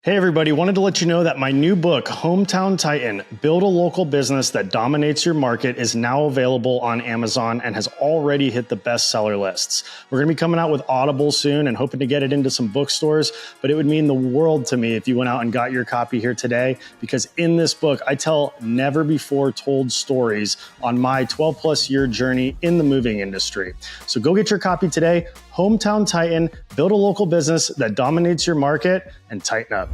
Hey everybody, wanted to let you know that my new book, Hometown Titan, Build a Local Business That Dominates Your Market, is now available on Amazon and has already hit the bestseller lists. We're going to be coming out with Audible soon and hoping to get it into some bookstores, but it would mean the world to me if you went out and got your copy here today, because in this book, I tell never before told stories on my 12 plus year journey in the moving industry. So go get your copy today. Hometown Titan, Build a Local Business That Dominates Your Market, and tighten up.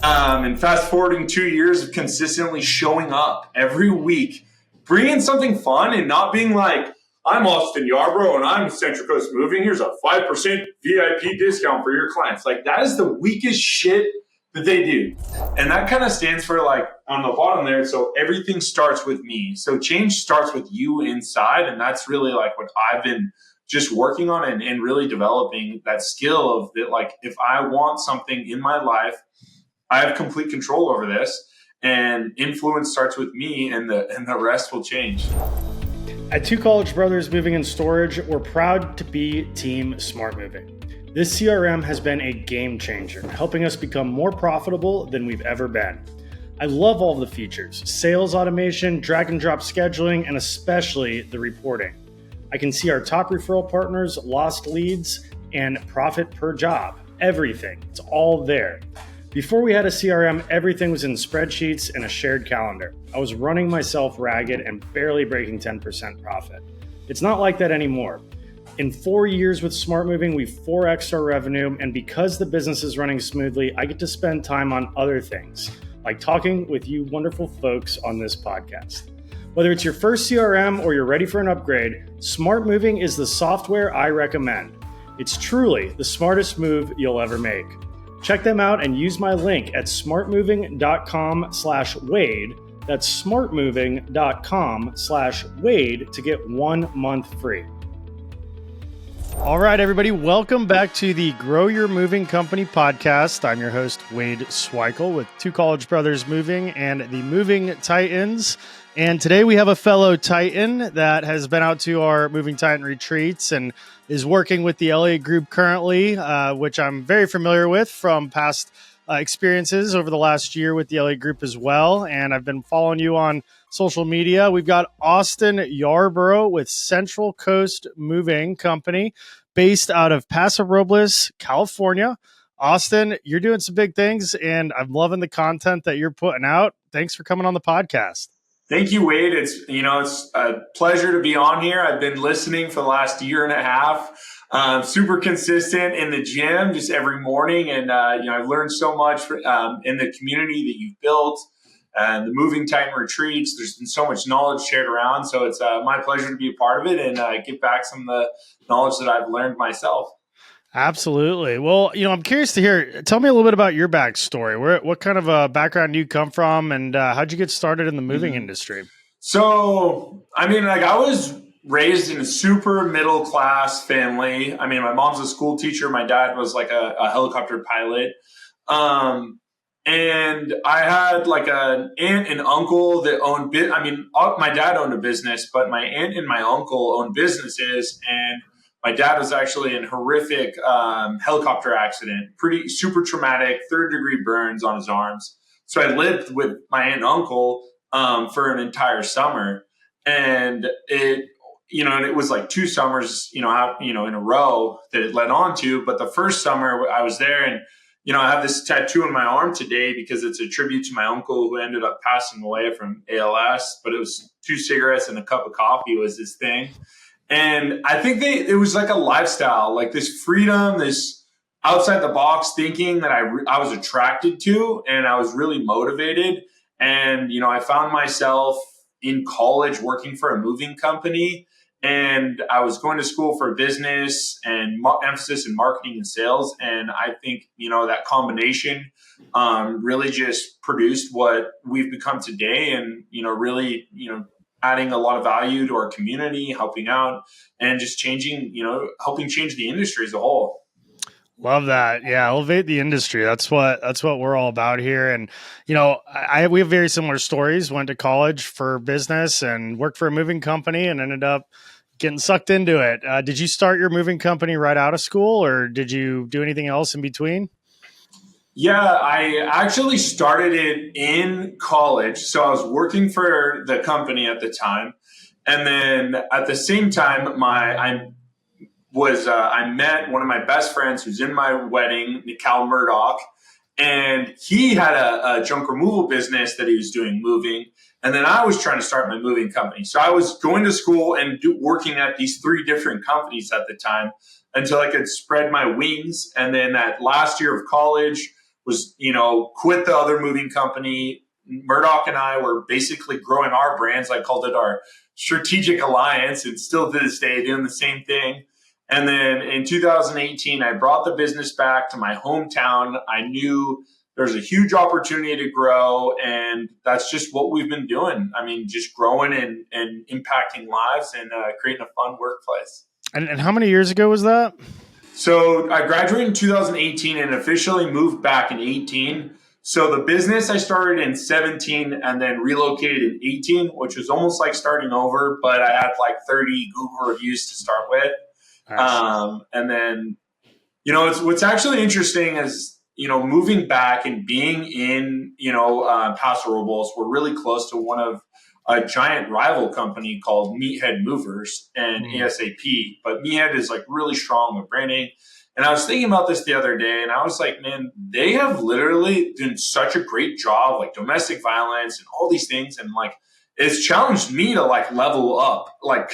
And fast forwarding 2 years of consistently showing up every week, bringing something fun and not being like, I'm Austin Yarborough and I'm Central Coast Moving. Here's a 5% VIP discount for your clients. Like, that is the weakest shit that they do. And that kind of stands for, like, on the bottom there, so everything starts with me. So change starts with you inside. And that's really like what I've been just working on and really developing that skill of that. Like, if I want something in my life, I have complete control over this, and influence starts with me, and the rest will change. At Two College Brothers Moving and Storage, we're proud to be Team Smart Moving. This CRM has been a game changer, helping us become more profitable than we've ever been. I love all the features: sales automation, drag and drop scheduling, and especially the reporting. I can see our top referral partners, lost leads, and profit per job. Everything. It's all there. Before we had a CRM, everything was in spreadsheets and a shared calendar. I was running myself ragged and barely breaking 10% profit. It's not like that anymore. In 4 years with Smart Moving, we've 4x'd our revenue, and because the business is running smoothly, I get to spend time on other things, like talking with you wonderful folks on this podcast. Whether it's your first CRM or you're ready for an upgrade, Smart Moving is the software I recommend. It's truly the smartest move you'll ever make. Check them out and use my link at smartmoving.com/Wade. That's smartmoving.com/Wade to get 1 month free. All right, everybody, welcome back to the Grow Your Moving Company podcast. I'm your host, Wade Sweikel, with Two College Brothers Moving and the Moving Titans. And today we have a fellow Titan that has been out to our Moving Titan retreats and is working with the LA group currently, which I'm very familiar with from past experiences over the last year with the LA group as well. And I've been following you on social media. We've got Austin Yarborough with Central Coast Moving Company based out of Paso Robles, California. Austin, you're doing some big things and I'm loving the content that you're putting out. Thanks for coming on the podcast. Thank you, Wade. It's a pleasure to be on here. I've been listening for the last year and a half, super consistent in the gym just every morning. And, I've learned so much in the community that you've built and the Moving Titan retreats. There's been so much knowledge shared around. So it's my pleasure to be a part of it and give back some of the knowledge that I've learned myself. Absolutely. Well, I'm curious to hear, tell me a little bit about your backstory. What kind of a background you come from and how'd you get started in the moving industry? So, I was raised in a super middle class family. My mom's a school teacher. My dad was like a helicopter pilot. And I had like an aunt and uncle that owned my dad owned a business, but my aunt and my uncle owned businesses, and my dad was actually in a horrific helicopter accident, pretty super traumatic, 3rd-degree burns on his arms. So I lived with my aunt and uncle for an entire summer, and it was like 2 summers, in a row that it led on to. But the first summer I was there, and I have this tattoo on my arm today because it's a tribute to my uncle who ended up passing away from ALS. But it was 2 cigarettes and a cup of coffee was his thing. And I think it was like a lifestyle, like this freedom, this outside the box thinking that I was attracted to, and I was really motivated. And, I found myself in college working for a moving company, and I was going to school for business and emphasis in marketing and sales. And I think, that combination really just produced what we've become today, and, really, adding a lot of value to our community, helping out, and just changing, helping change the industry as a whole. Love that. Yeah, elevate the industry. That's what we're all about here. And we have very similar stories. Went to college for business and worked for a moving company and ended up getting sucked into it. Did you start your moving company right out of school, or did you do anything else in between? Yeah, I actually started it in college. So I was working for the company at the time. And then at the same time, I met one of my best friends who's in my wedding, Cal Murdoch, and he had a junk removal business that he was doing moving. And then I was trying to start my moving company. So I was going to school and working at these three different companies at the time until I could spread my wings. And then that last year of college was, quit the other moving company. Murdoch and I were basically growing our brands. I called it our strategic alliance, and still to this day doing the same thing. And then in 2018, I brought the business back to my hometown. I knew there's a huge opportunity to grow, and that's just what we've been doing. I mean, just growing and impacting lives and creating a fun workplace. And how many years ago was that? So I graduated in 2018 and officially moved back in 18. So the business I started in 17 and then relocated in 18, which was almost like starting over, but I had like 30 Google reviews to start with. Nice. And then, what's actually interesting is, moving back and being in, Paso Robles, we're really close to one of a giant rival company called Meathead Movers and ASAP. But Meathead is like really strong with branding. And I was thinking about this the other day, and I was like, man, they have literally done such a great job, like domestic violence and all these things. And like, it's challenged me to like level up, like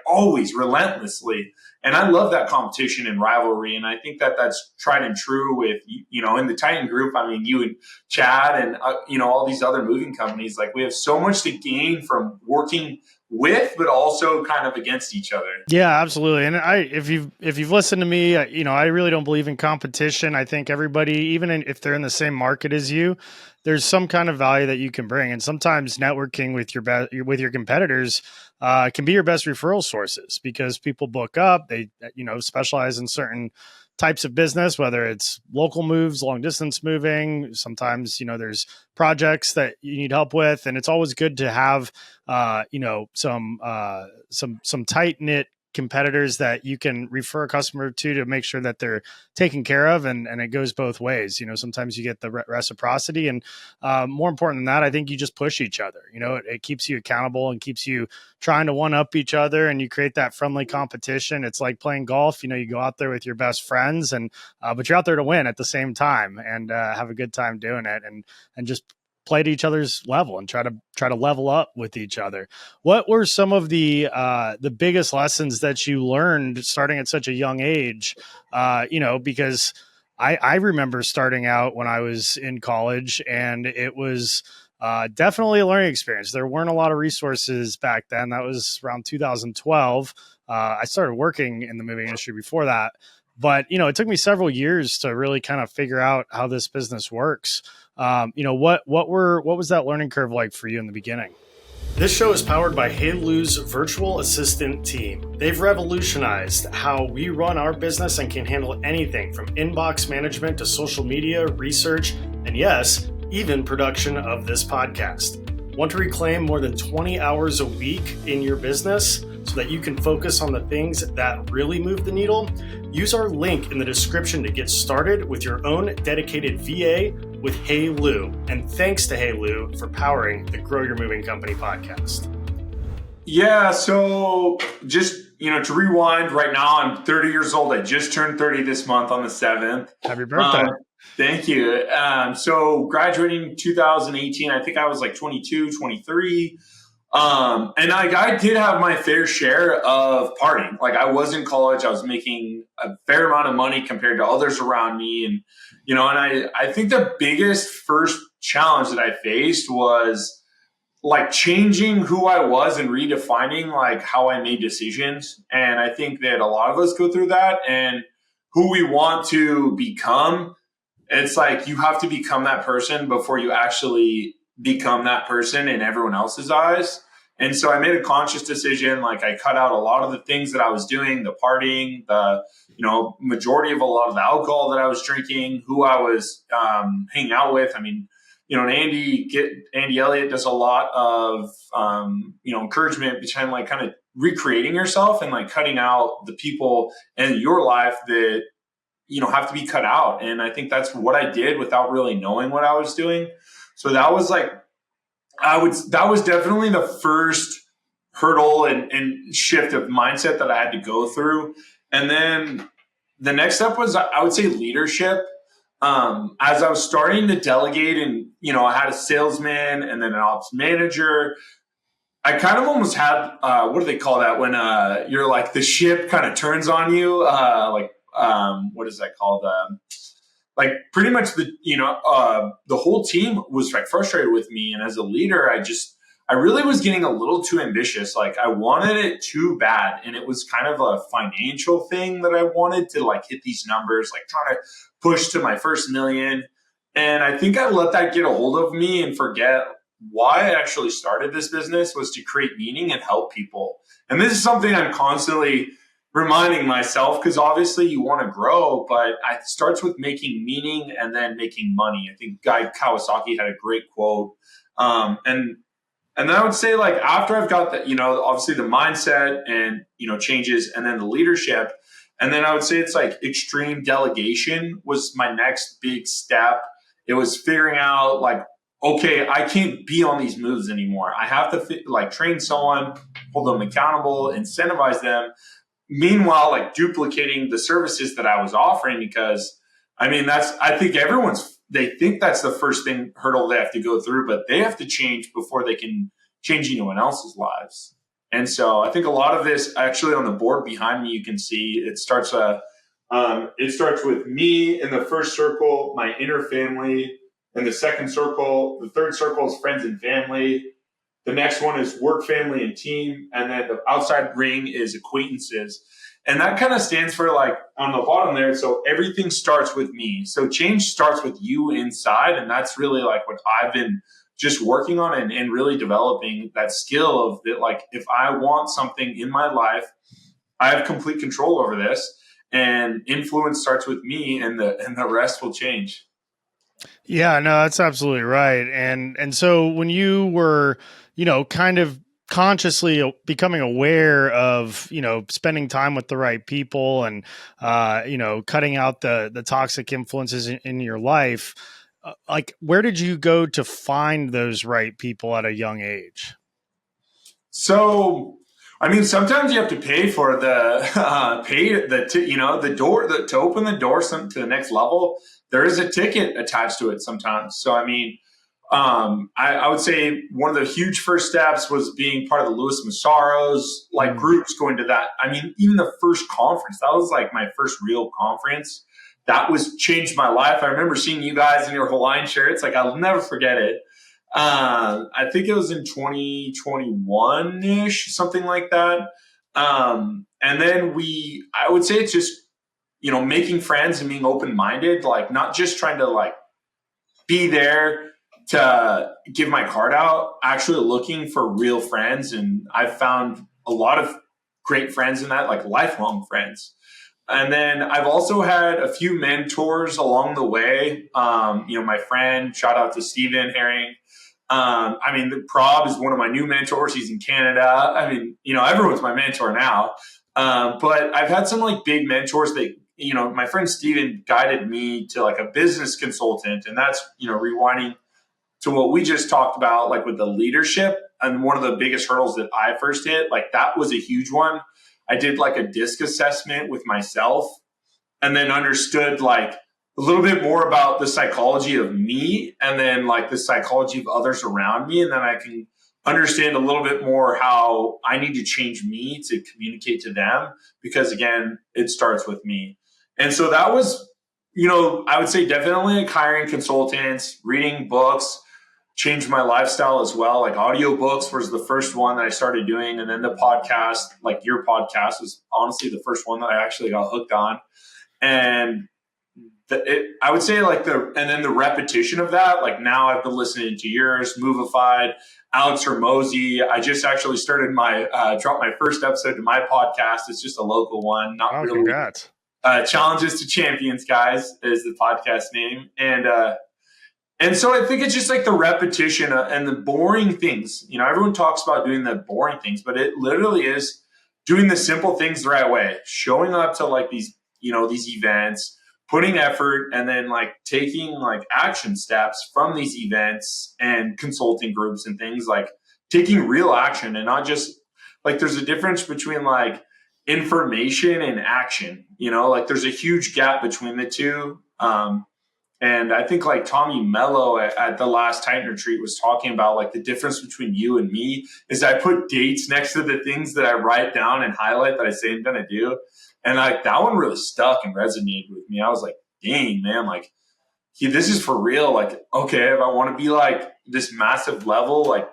always relentlessly. And I love that competition and rivalry. And I think that that's tried and true with, in the Titan group. I mean, you and Chad and, all these other moving companies, like we have so much to gain from working with, but also kind of against each other. Yeah, absolutely. And if you've listened to me, I really don't believe in competition. I think everybody, if they're in the same market as you, there's some kind of value that you can bring. And sometimes networking with your competitors can be your best referral sources, because people book up, they specialize in certain types of business, whether it's local moves, long distance moving. Sometimes there's projects that you need help with, and it's always good to have some tight knit competitors that you can refer a customer to make sure that they're taken care of, and it goes both ways. Sometimes you get the reciprocity, and more important than that, I think you just push each other. It keeps you accountable and keeps you trying to one up each other, and you create that friendly competition. It's like playing golf. You go out there with your best friends, and but you're out there to win at the same time, and have a good time doing it, and just play to each other's level and try to level up with each other. What were some of the biggest lessons that you learned starting at such a young age? Because I remember starting out when I was in college, and it was definitely a learning experience. There weren't a lot of resources back then. That was around 2012. I started working in the movie industry before that, but it took me several years to really kind of figure out how this business works. What was that learning curve like for you in the beginning? This show is powered by HeyLou's virtual assistant team. They've revolutionized how we run our business and can handle anything from inbox management to social media, research, and yes, even production of this podcast. Want to reclaim more than 20 hours a week in your business so that you can focus on the things that really move the needle? Use our link in the description to get started with your own dedicated VA with HeyLou. And thanks to HeyLou for powering the Grow Your Moving Company podcast. Yeah, so just, to rewind, right now I'm 30 years old. I just turned 30 this month on the 7th. Happy birthday. Thank you. So graduating 2018, I think I was like 22, 23. And I did have my fair share of partying. Like I was in college, I was making a fair amount of money compared to others around me. And, and I think the biggest first challenge that I faced was like changing who I was and redefining like how I made decisions. And I think that a lot of us go through that, and who we want to become. It's like you have to become that person before you actually become that person in everyone else's eyes. And so I made a conscious decision. Like I cut out a lot of the things that I was doing, the partying, the, majority of a lot of the alcohol that I was drinking, who I was hanging out with. I mean, and Andy Elliott does a lot of, encouragement behind like kind of recreating yourself and like cutting out the people in your life that, have to be cut out. And I think that's what I did without really knowing what I was doing. So that was like, that was definitely the first hurdle and shift of mindset that I had to go through. And then the next step was, I would say, leadership. As I was starting to delegate and, I had a salesman and then an ops manager, I kind of almost had, what do they call that? When you're like the ship kind of turns on you, what is that called? Like pretty much the whole team was like frustrated with me. And as a leader, I really was getting a little too ambitious. Like I wanted it too bad. And it was kind of a financial thing that I wanted to like hit these numbers, like trying to push to my first million. And I think I let that get a hold of me and forget why I actually started this business was to create meaning and help people. And this is something I'm constantly reminding myself, because obviously you want to grow, but it starts with making meaning and then making money. I think Guy Kawasaki had a great quote. And then I would say, like, after I've got that, obviously the mindset and, changes, and then the leadership. And then I would say it's like extreme delegation was my next big step. It was figuring out like, okay, I can't be on these moves anymore. I have to train someone, hold them accountable, incentivize them. Meanwhile, like duplicating the services that I was offering, because I think they think that's the first hurdle they have to go through, but they have to change before they can change anyone else's lives. And so I think a lot of this actually on the board behind me, you can see it starts with me in the first circle, my inner family, in the second circle. The third circle is friends and family. The next one is work, family, and team. And then the outside ring is acquaintances. And that kind of stands for like on the bottom there. So everything starts with me. So change starts with you inside. And that's really like what I've been just working on and really developing that skill of that. Like if I want something in my life, I have complete control over this, and influence starts with me, and the rest will change. Yeah, no, that's absolutely right. And so when you were, kind of consciously becoming aware of, spending time with the right people and, cutting out the toxic influences in your life, like where did you go to find those right people at a young age? So, sometimes you have to pay for the the door to open the door to the next level. There is a ticket attached to it sometimes. So, I would say one of the huge first steps was being part of the Louis Massaro's groups, going to that. Even the first conference, that was like my first real conference. That changed my life. I remember seeing you guys in your Hawaiian shirts. Like I'll never forget it. I think it was in 2021-ish, something like that. And then I would say it's just, making friends and being open-minded, like not just trying to be there to give my card out, actually looking for real friends. And I've found a lot of great friends in that, like lifelong friends. And then I've also had a few mentors along the way. My friend, shout out to Steven Herring. Prob is one of my new mentors. He's in Canada. Everyone's my mentor now. But I've had some big mentors that, my friend Steven guided me to a business consultant. And that's, rewinding to what we just talked about, with the leadership. And one of the biggest hurdles that I first hit, that was a huge one. I did a DISC assessment with myself, and then understood a little bit more about the psychology of me, and then the psychology of others around me. And then I can understand a little bit more how I need to change me to communicate to them, because again, it starts with me. And so that was, I would say definitely hiring consultants, reading books, changed my lifestyle as well. Audiobooks was the first one that I started doing. And then the podcast, your podcast, was honestly the first one that I actually got hooked on. And I would say like and then the repetition of that, like now I've been listening to yours, Movified, Alex Hormozy. I just actually started dropped my first episode to my podcast. It's just a local one, not really. Congrats. Challenges to Champions, guys, is the podcast name. And so I think it's just like the repetition and the boring things. Everyone talks about doing the boring things, but it literally is doing the simple things the right way, showing up to like these events, putting effort, and then like taking like action steps from these events and consulting groups and things, like taking real action, and not just like, there's a difference between like information and action, like there's a huge gap between the two. And I think like Tommy Mello at the last Titan retreat was talking about like the difference between you and me is I put dates next to the things that I write down and highlight that I say I'm going to do. And like that one really stuck and resonated with me. I was like, dang, man, like this is for real. Like, okay, if I want to be like this massive level, like,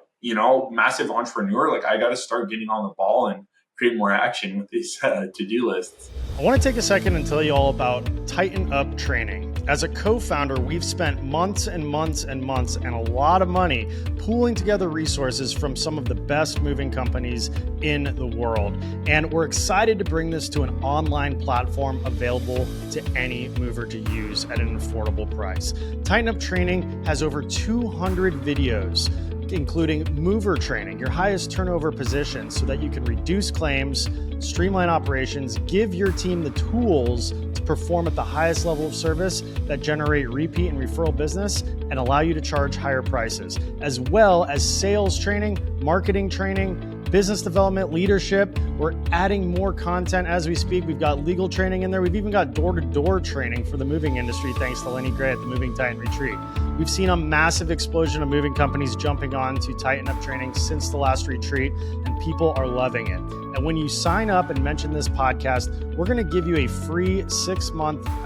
massive entrepreneur, like I got to start getting on the ball and create more action with these to-do lists. I want to take a second and tell you all about Tighten Up Training. As a co-founder, we've spent months and months and months and a lot of money pooling together resources from some of the best moving companies in the world. And we're excited to bring this to an online platform available to any mover to use at an affordable price. Tighten Up Training has over 200 videos, including mover training, your highest turnover position, so that you can reduce claims, streamline operations, give your team the tools to perform at the highest level of service that generate repeat and referral business and allow you to charge higher prices, as well as sales training, marketing training, business development, leadership. We're adding more content as we speak. We've got legal training in there. We've even got door-to-door training for the moving industry, thanks to Lenny Gray at the Moving Titan Retreat. We've seen a massive explosion of moving companies jumping on to Tighten Up Training since the last retreat, and people are loving it. And when you sign up and mention this podcast, we're going to give you a free 6-week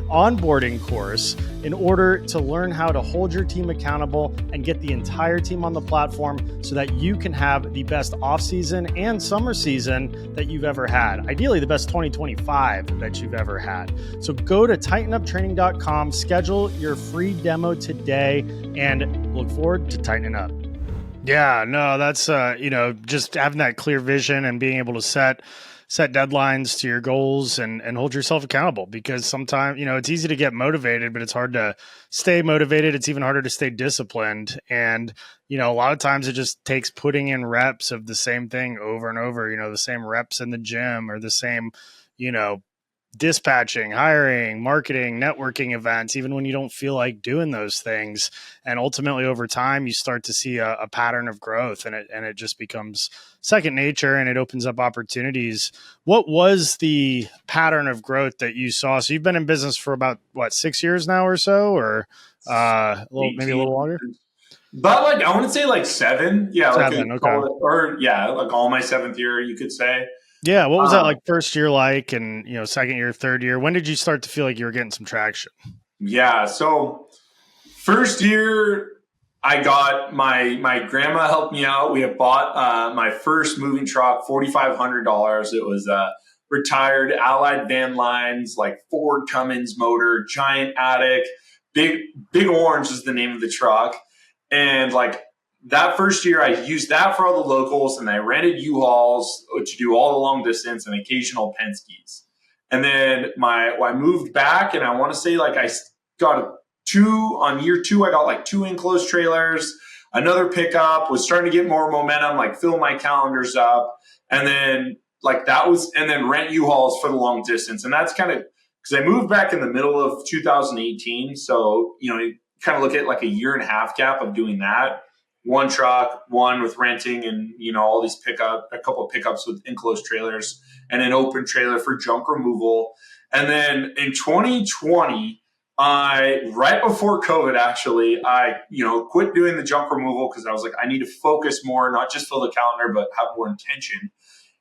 onboarding course in order to learn how to hold your team accountable and get the entire team on the platform so that you can have the best off-season and summer season that you've ever had. Ideally, the best 2025 that you've ever had. So go to tightenuptraining.com, schedule your free demo today, and look forward to tightening up. Yeah, no, that's, just having that clear vision and being able to set deadlines to your goals and hold yourself accountable, because sometimes, it's easy to get motivated, but it's hard to stay motivated. It's even harder to stay disciplined. And, a lot of times it just takes putting in reps of the same thing over and over, the same reps in the gym, or the same, dispatching, hiring, marketing, networking events, even when you don't feel like doing those things. And ultimately over time, you start to see a pattern of growth, and it just becomes second nature, and it opens up opportunities. What was the pattern of growth that you saw? So you've been in business for about 6 years now or so, or maybe a little longer? But like, I want to say like 7. Yeah. 7, okay. Like all my 7th year, you could say. Yeah. What was that like first year like, and, second year, third year? When did you start to feel like you were getting some traction? Yeah. So first year, I got my grandma helped me out. We had bought my first moving truck, $4,500. It was a retired Allied van lines, like Ford Cummins motor, giant attic, big orange is the name of the truck. And like that first year, I used that for all the locals, and I rented U-Hauls to do all the long distance and occasional Penske's. And then I moved back, and I want to say like I got on year 2, I got like 2 enclosed trailers, another pickup, was starting to get more momentum, like fill my calendars up. And then rent U-Hauls for the long distance. And that's kind of, because I moved back in the middle of 2018. So, you kind of look at like a 1.5 year gap of doing that. One truck, one with renting, and, all these a couple of pickups with enclosed trailers, and an open trailer for junk removal. And then in 2020, right before COVID, actually, I quit doing the junk removal, because I was like, I need to focus more, not just fill the calendar, but have more intention.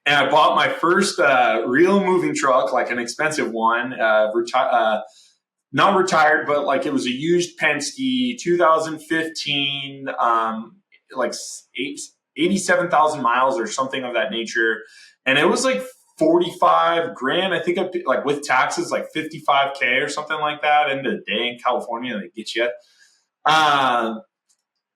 And I bought my first real moving truck, like an expensive one, not retired, but like it was a used Penske, 2015, like 87,000 miles or something of that nature. And it was like 45 grand. I think like with taxes, like 55K or something like that end of the day in California, they get you.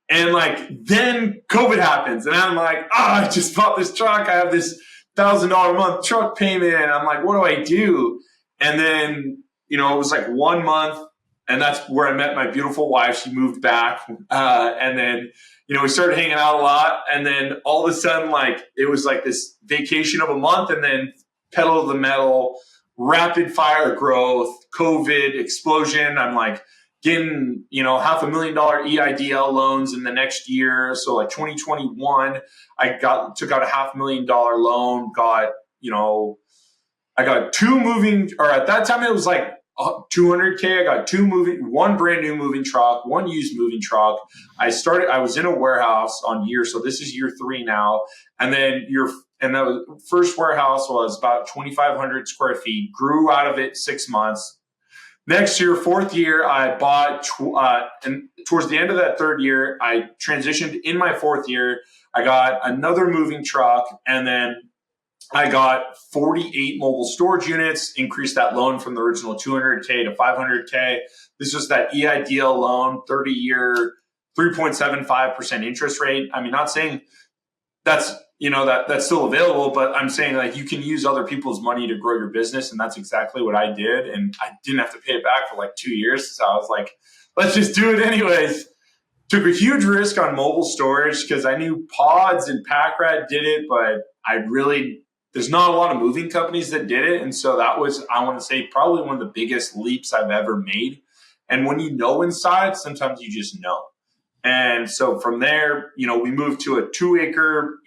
And like then COVID happens, and I'm like, I just bought this truck. I have this $1,000 a month truck payment. And I'm like, what do I do? And then, it was like 1 month, and that's where I met my beautiful wife. She moved back. And then, we started hanging out a lot. And then all of a sudden, like, it was like this vacation of a month, and then pedal to the metal, rapid fire growth, COVID explosion. I'm like getting, $500,000 EIDL loans in the next year. So like 2021, I took out a $500,000 loan, I got at that time it was like 200K. I got one brand new moving truck, one used moving truck. I was in a warehouse on so this is year 3 now. And then the first warehouse was about 2,500 square feet, grew out of it 6 months. Next year, 4th year, I bought, and towards the end of that 3rd year, I transitioned. In my 4th year, I got another moving truck, and then I got 48 mobile storage units, increased that loan from the original 200K to 500K. This was that EIDL loan, 30-year, 3.75% interest rate. I mean, not saying that's, that's still available, but I'm saying like you can use other people's money to grow your business. And that's exactly what I did. And I didn't have to pay it back for like 2 years. So I was like, let's just do it anyways. Took a huge risk on mobile storage because I knew Pods and PackRat did it, but there's not a lot of moving companies that did it. And so that was, I want to say, probably one of the biggest leaps I've ever made. And when you know inside, sometimes you just know. And so from there, we moved to a 2-acre,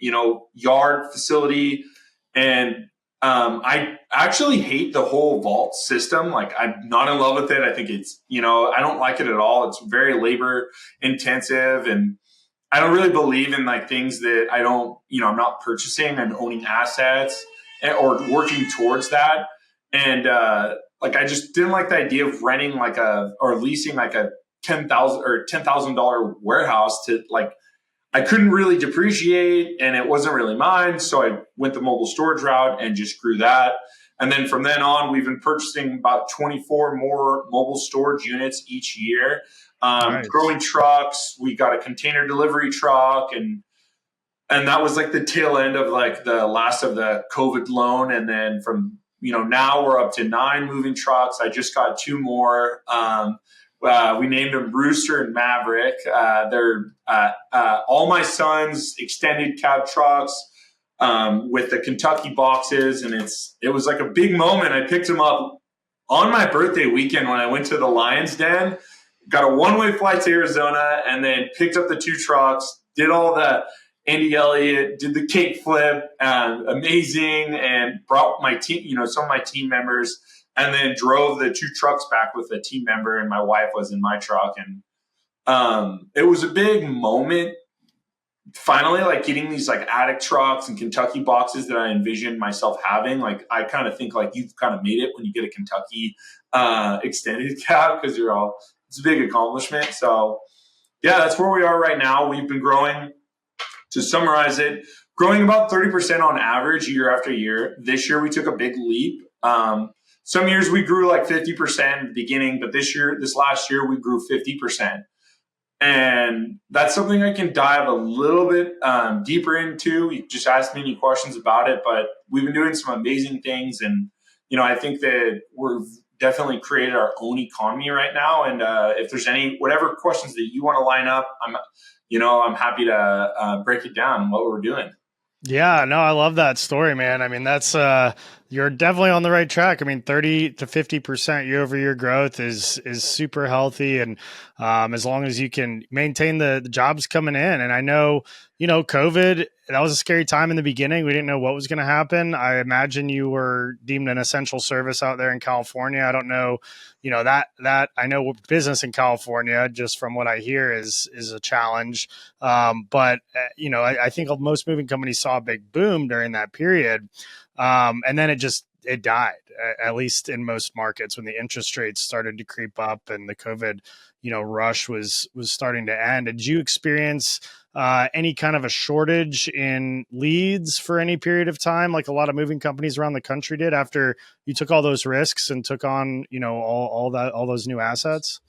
yard facility. And I actually hate the whole vault system. Like, I'm not in love with it. I think it's, I don't like it at all. It's very labor intensive, and I don't really believe in like things that I'm not purchasing and owning assets or working towards that. And I just didn't like the idea of renting or leasing like a $10,000 warehouse to I couldn't really depreciate, and it wasn't really mine. So I went the mobile storage route and just grew that. And then from then on, we've been purchasing about 24 more mobile storage units each year. Nice. Growing trucks. We got a container delivery truck, and that was like the tail end of like the last of the COVID loan. And then from, now we're up to 9 moving trucks. I just got 2 more. We named them Rooster and Maverick. They're all my son's extended cab trucks with the Kentucky boxes. And it was like a big moment. I picked them up on my birthday weekend when I went to the Lion's Den. Got a 1-way flight to Arizona, and then picked up the 2 trucks, did all the Andy Elliott, did the cake flip, amazing, and brought my team, some of my team members, and then drove the 2 trucks back with a team member, and my wife was in my truck. And it was a big moment, finally, like getting these like attic trucks and Kentucky boxes that I envisioned myself having. Like, I kind of think like you've kind of made it when you get a Kentucky extended cab, because it's a big accomplishment. So yeah, that's where we are right now. We've been growing, to summarize it, growing about 30% on average year after year. This year we took a big leap. Some years we grew like 50% at the beginning, but this last year we grew 50%. And that's something I can dive a little bit deeper into. You just asked me any questions about it, but we've been doing some amazing things. And, I think that we've definitely created our own economy right now. And if there's whatever questions that you want to line up, I'm happy to break it down what we're doing. Yeah, no, I love that story, man. I mean, that's you're definitely on the right track. I mean, 30 to 50% year over year growth is super healthy, and as long as you can maintain the jobs coming in. And I know, COVID, that was a scary time in the beginning. We didn't know what was going to happen. I imagine you were deemed an essential service out there in California. I don't know, that I know business in California, just from what I hear, is a challenge. But I think most moving companies saw a big boom during that period. And then it died, at least in most markets, when the interest rates started to creep up and the COVID, rush was starting to end. Did you experience any kind of a shortage in leads for any period of time, like a lot of moving companies around the country did after you took all those risks and took on, all those new assets?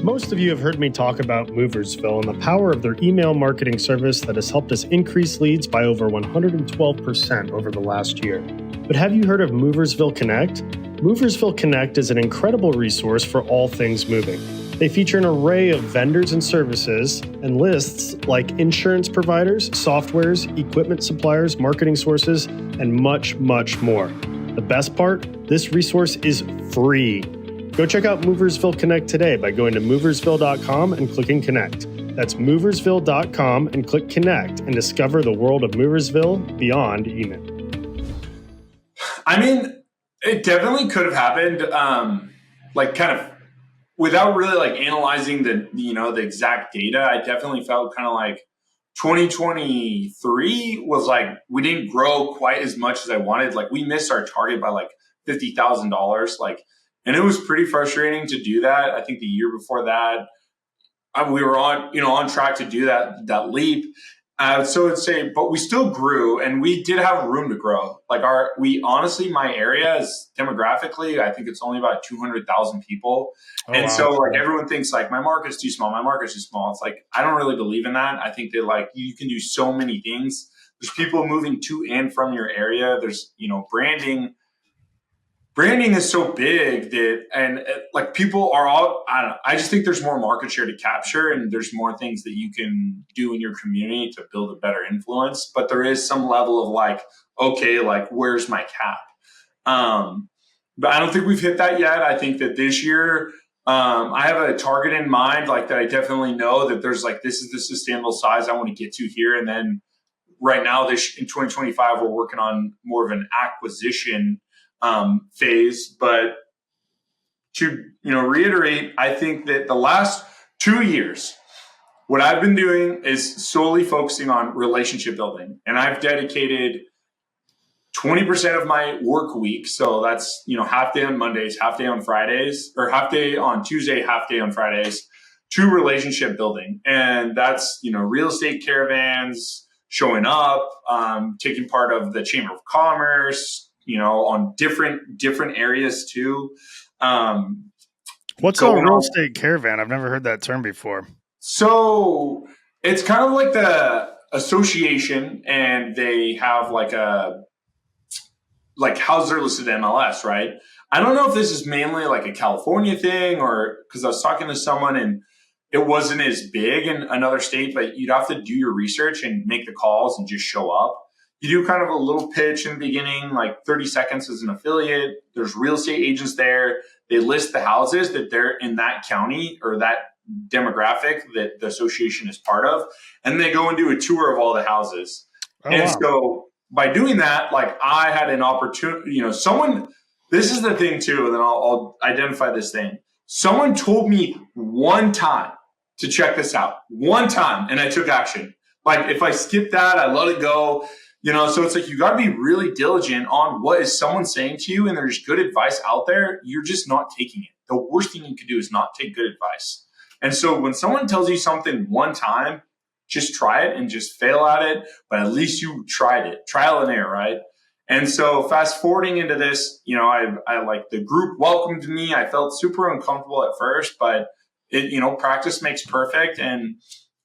Most of you have heard me talk about Moversville and the power of their email marketing service that has helped us increase leads by over 112% over the last year. But have you heard of Moversville Connect? Moversville Connect is an incredible resource for all things moving. They feature an array of vendors and services and lists like insurance providers, softwares, equipment suppliers, marketing sources, and much, much more. The best part, this resource is free. Go check out Moversville Connect today by going to moversville.com and clicking Connect. That's moversville.com and click Connect and discover the world of Moversville beyond email. I mean, it definitely could have happened, kind of without really analyzing the exact data. I definitely felt kind of like 2023 was we didn't grow quite as much as I wanted. We missed our target by $50,000. And it was pretty frustrating to do that. I think the year before that, we were on track to do that leap. So I'd say, but we still grew, and we did have room to grow. Honestly, my area is demographically, I think it's only about 200,000 people. Oh, and wow. So everyone thinks my market's too small. My market's too small. It's I don't really believe in that. I think that you can do so many things. There's people moving to and from your area. There's, branding. Branding is so big that, people are all, I don't know, I just think there's more market share to capture, and there's more things that you can do in your community to build a better influence. But there is some level of where's my cap? But I don't think we've hit that yet. I think that this year, I have a target in mind, that I definitely know that there's this is the sustainable size I want to get to here. And then right now, in 2025, we're working on more of an acquisition phase. But to reiterate, I think that the last 2 years, what I've been doing is solely focusing on relationship building, and I've dedicated 20% of my work week. So that's half day on Mondays, half day on Fridays, or half day on Tuesday, half day on Fridays, to relationship building. And that's real estate caravans, showing up, taking part of the Chamber of Commerce, on different areas too. What's a real estate caravan? I've never heard that term before. So it's kind of like the association, and they have how's they're listed in MLS, right? I don't know if this is mainly a California thing, or because I was talking to someone and it wasn't as big in another state, but you'd have to do your research and make the calls and just show up. You do kind of a little pitch in the beginning, 30 seconds as an affiliate. There's real estate agents there. They list the houses that they're in that county or that demographic that the association is part of. And they go and do a tour of all the houses. Oh, and wow. So by doing that, I had an opportunity, this is the thing too, and then I'll identify this thing. Someone told me one time to check this out, one time, and I took action. If I skip that, I let it go. So it's you got to be really diligent on what is someone saying to you, and there's good advice out there. You're just not taking it. The worst thing you could do is not take good advice. And so when someone tells you something one time, just try it and just fail at it. But at least you tried it. Trial and error, right? And so fast forwarding into this, I the group welcomed me. I felt super uncomfortable at first, but practice makes perfect. And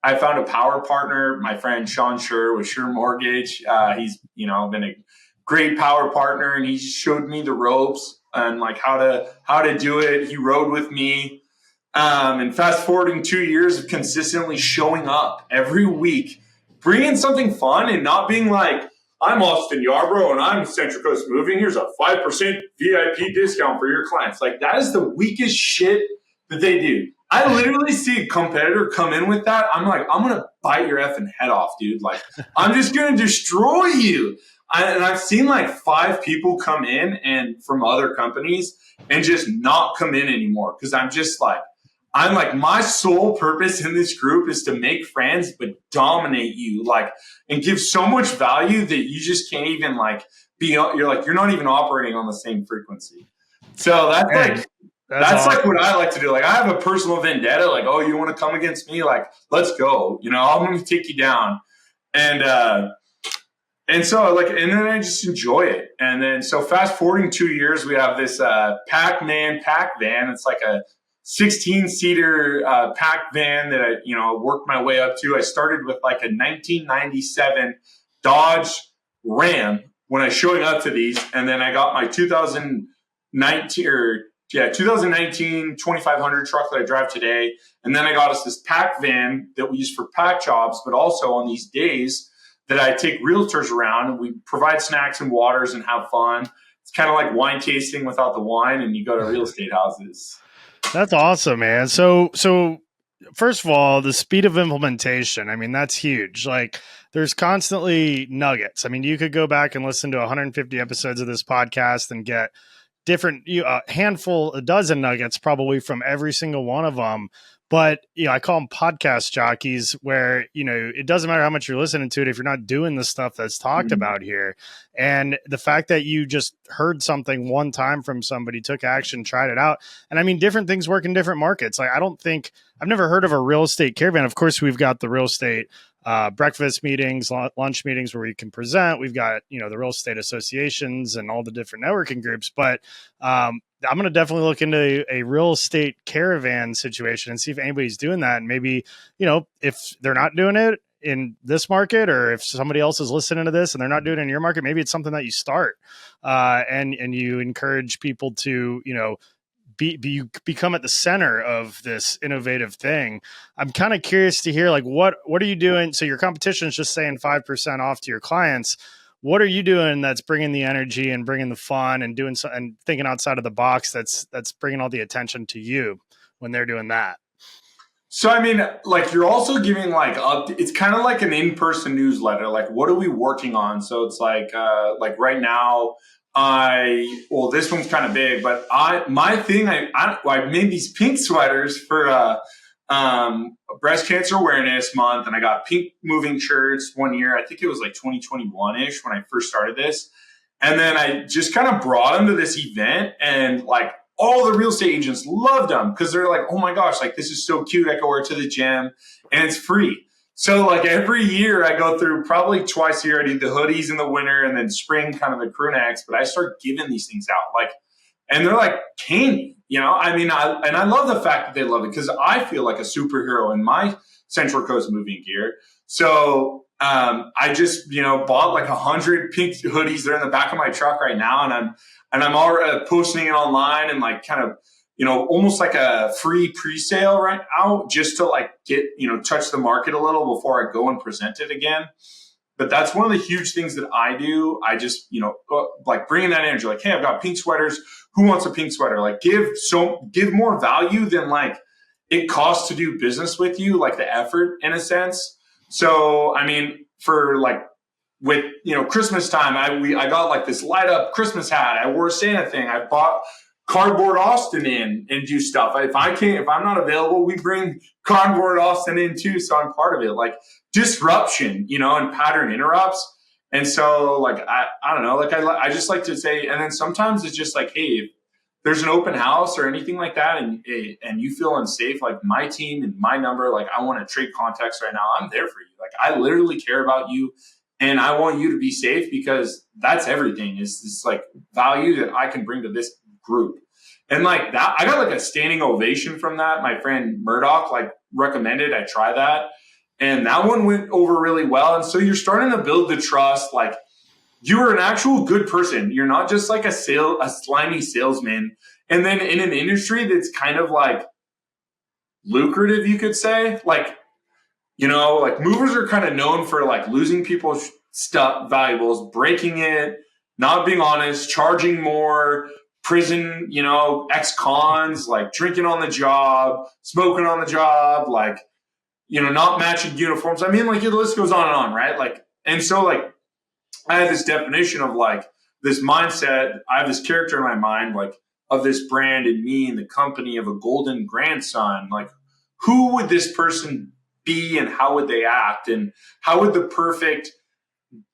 I found a power partner, my friend Sean Schur with Schur Mortgage. He's, been a great power partner, and he showed me the ropes and how to do it. He rode with me. And fast forwarding 2 years of consistently showing up every week, bringing something fun and not being I'm Austin Yarborough and I'm Central Coast Moving. Here's a 5% VIP discount for your clients. That is the weakest shit that they do. I literally see a competitor come in with that. I'm I'm going to bite your effing head off, dude. I'm just going to destroy you. And I've seen 5 people come in and from other companies and just not come in anymore. Cause I'm just my sole purpose in this group is to make friends, but dominate you and give so much value that you just can't even you're not even operating on the same frequency. So that's That's awesome. like what I like to do. Like, I have a personal vendetta. Like, oh, you want to come against me? Like, let's go. I'm going to take you down. And so and then I just enjoy it. And then, so fast forwarding 2 years, we have this Pac-Man pack van. It's like a 16-seater pack van that I worked my way up to. I started with like a 1997 Dodge Ram when I was showing up to these. And then I got my 2019 2500 truck that I drive today. And then I got us this pack van that we use for pack jobs, but also on these days that I take realtors around and we provide snacks and waters and have fun. It's kind of like wine tasting without the wine, and you go to real estate houses. That's awesome, man. So first of all, the speed of implementation, I mean, that's huge. Like, there's constantly nuggets. I mean, you could go back and listen to 150 episodes of this podcast and get different, a dozen nuggets probably from every single one of them. But, I call them podcast jockeys, where, it doesn't matter how much you're listening to it if you're not doing the stuff that's talked about here. And the fact that you just heard something one time from somebody, took action, tried it out. And I mean, different things work in different markets. Like, I've never heard of a real estate caravan. Of course, we've got the real estate breakfast meetings, lunch meetings where we can present. We've got, the real estate associations and all the different networking groups. But I'm going to definitely look into a real estate caravan situation and see if anybody's doing that. And maybe, if they're not doing it in this market, or if somebody else is listening to this and they're not doing it in your market, maybe it's something that you start and you encourage people to, become at the center of this innovative thing. I'm kind of curious to hear, like, what are you doing? So your competition is just saying 5% off to your clients. What are you doing that's bringing the energy and bringing the fun and doing and thinking outside of the box that's bringing all the attention to you when they're doing that? So, I mean, like, you're also giving it's kind of like an in-person newsletter. Like, what are we working on? So it's like right now, this one's kind of big, but I made these pink sweaters for breast cancer awareness month, and I got pink moving shirts one year. I think it was like 2021-ish when I first started this. And then I just kind of brought them to this event, and like all the real estate agents loved them because they're like, oh my gosh, like, this is so cute. I can wear it to the gym and it's free. So like every year I go through, probably twice a year, I do the hoodies in the winter and then spring kind of the crew necks, but I start giving these things out, and they're like candy, I mean, I love the fact that they love it because I feel like a superhero in my Central Coast moving gear. So I just, bought like 100 pink hoodies. They're in the back of my truck right now. And I'm already posting it online and like kind of, almost like a free pre-sale right now, just to like get, touch the market a little before I go and present it again. But that's one of the huge things that I do. I just, like bringing that energy, like, hey, I've got pink sweaters. Who wants a pink sweater? Like give more value than like it costs to do business with you, like the effort in a sense. So, I mean, for like with, Christmas time, I got like this light up Christmas hat. I wore a Santa thing. I bought Cardboard Austin in and do stuff. If I'm not available, we bring Cardboard Austin in too. So I'm part of it, like disruption, and pattern interrupts. And so like, I don't know, like I just like to say, and then sometimes it's just like, hey, if there's an open house or anything like that, and you feel unsafe, like my team and my number, like I want to trade contacts right now. I'm there for you. Like I literally care about you. And I want you to be safe because that's everything. Is this like value that I can bring to this group. And like that, I got like a standing ovation from that. My friend Murdoch like recommended I try that. And that one went over really well. And so you're starting to build the trust. Like you're an actual good person. You're not just like a slimy salesman. And then in an industry that's kind of like lucrative, you could say, like, like movers are kind of known for like losing people's stuff, valuables, breaking it, not being honest, charging more, prison, ex-cons, like drinking on the job, smoking on the job, like, not matching uniforms. I mean, like the list goes on, right? Like, and so like I had this definition of like this mindset. I have this character in my mind, like of this brand and me and the company of a golden grandson. Like who would this person be and how would they act and how would the perfect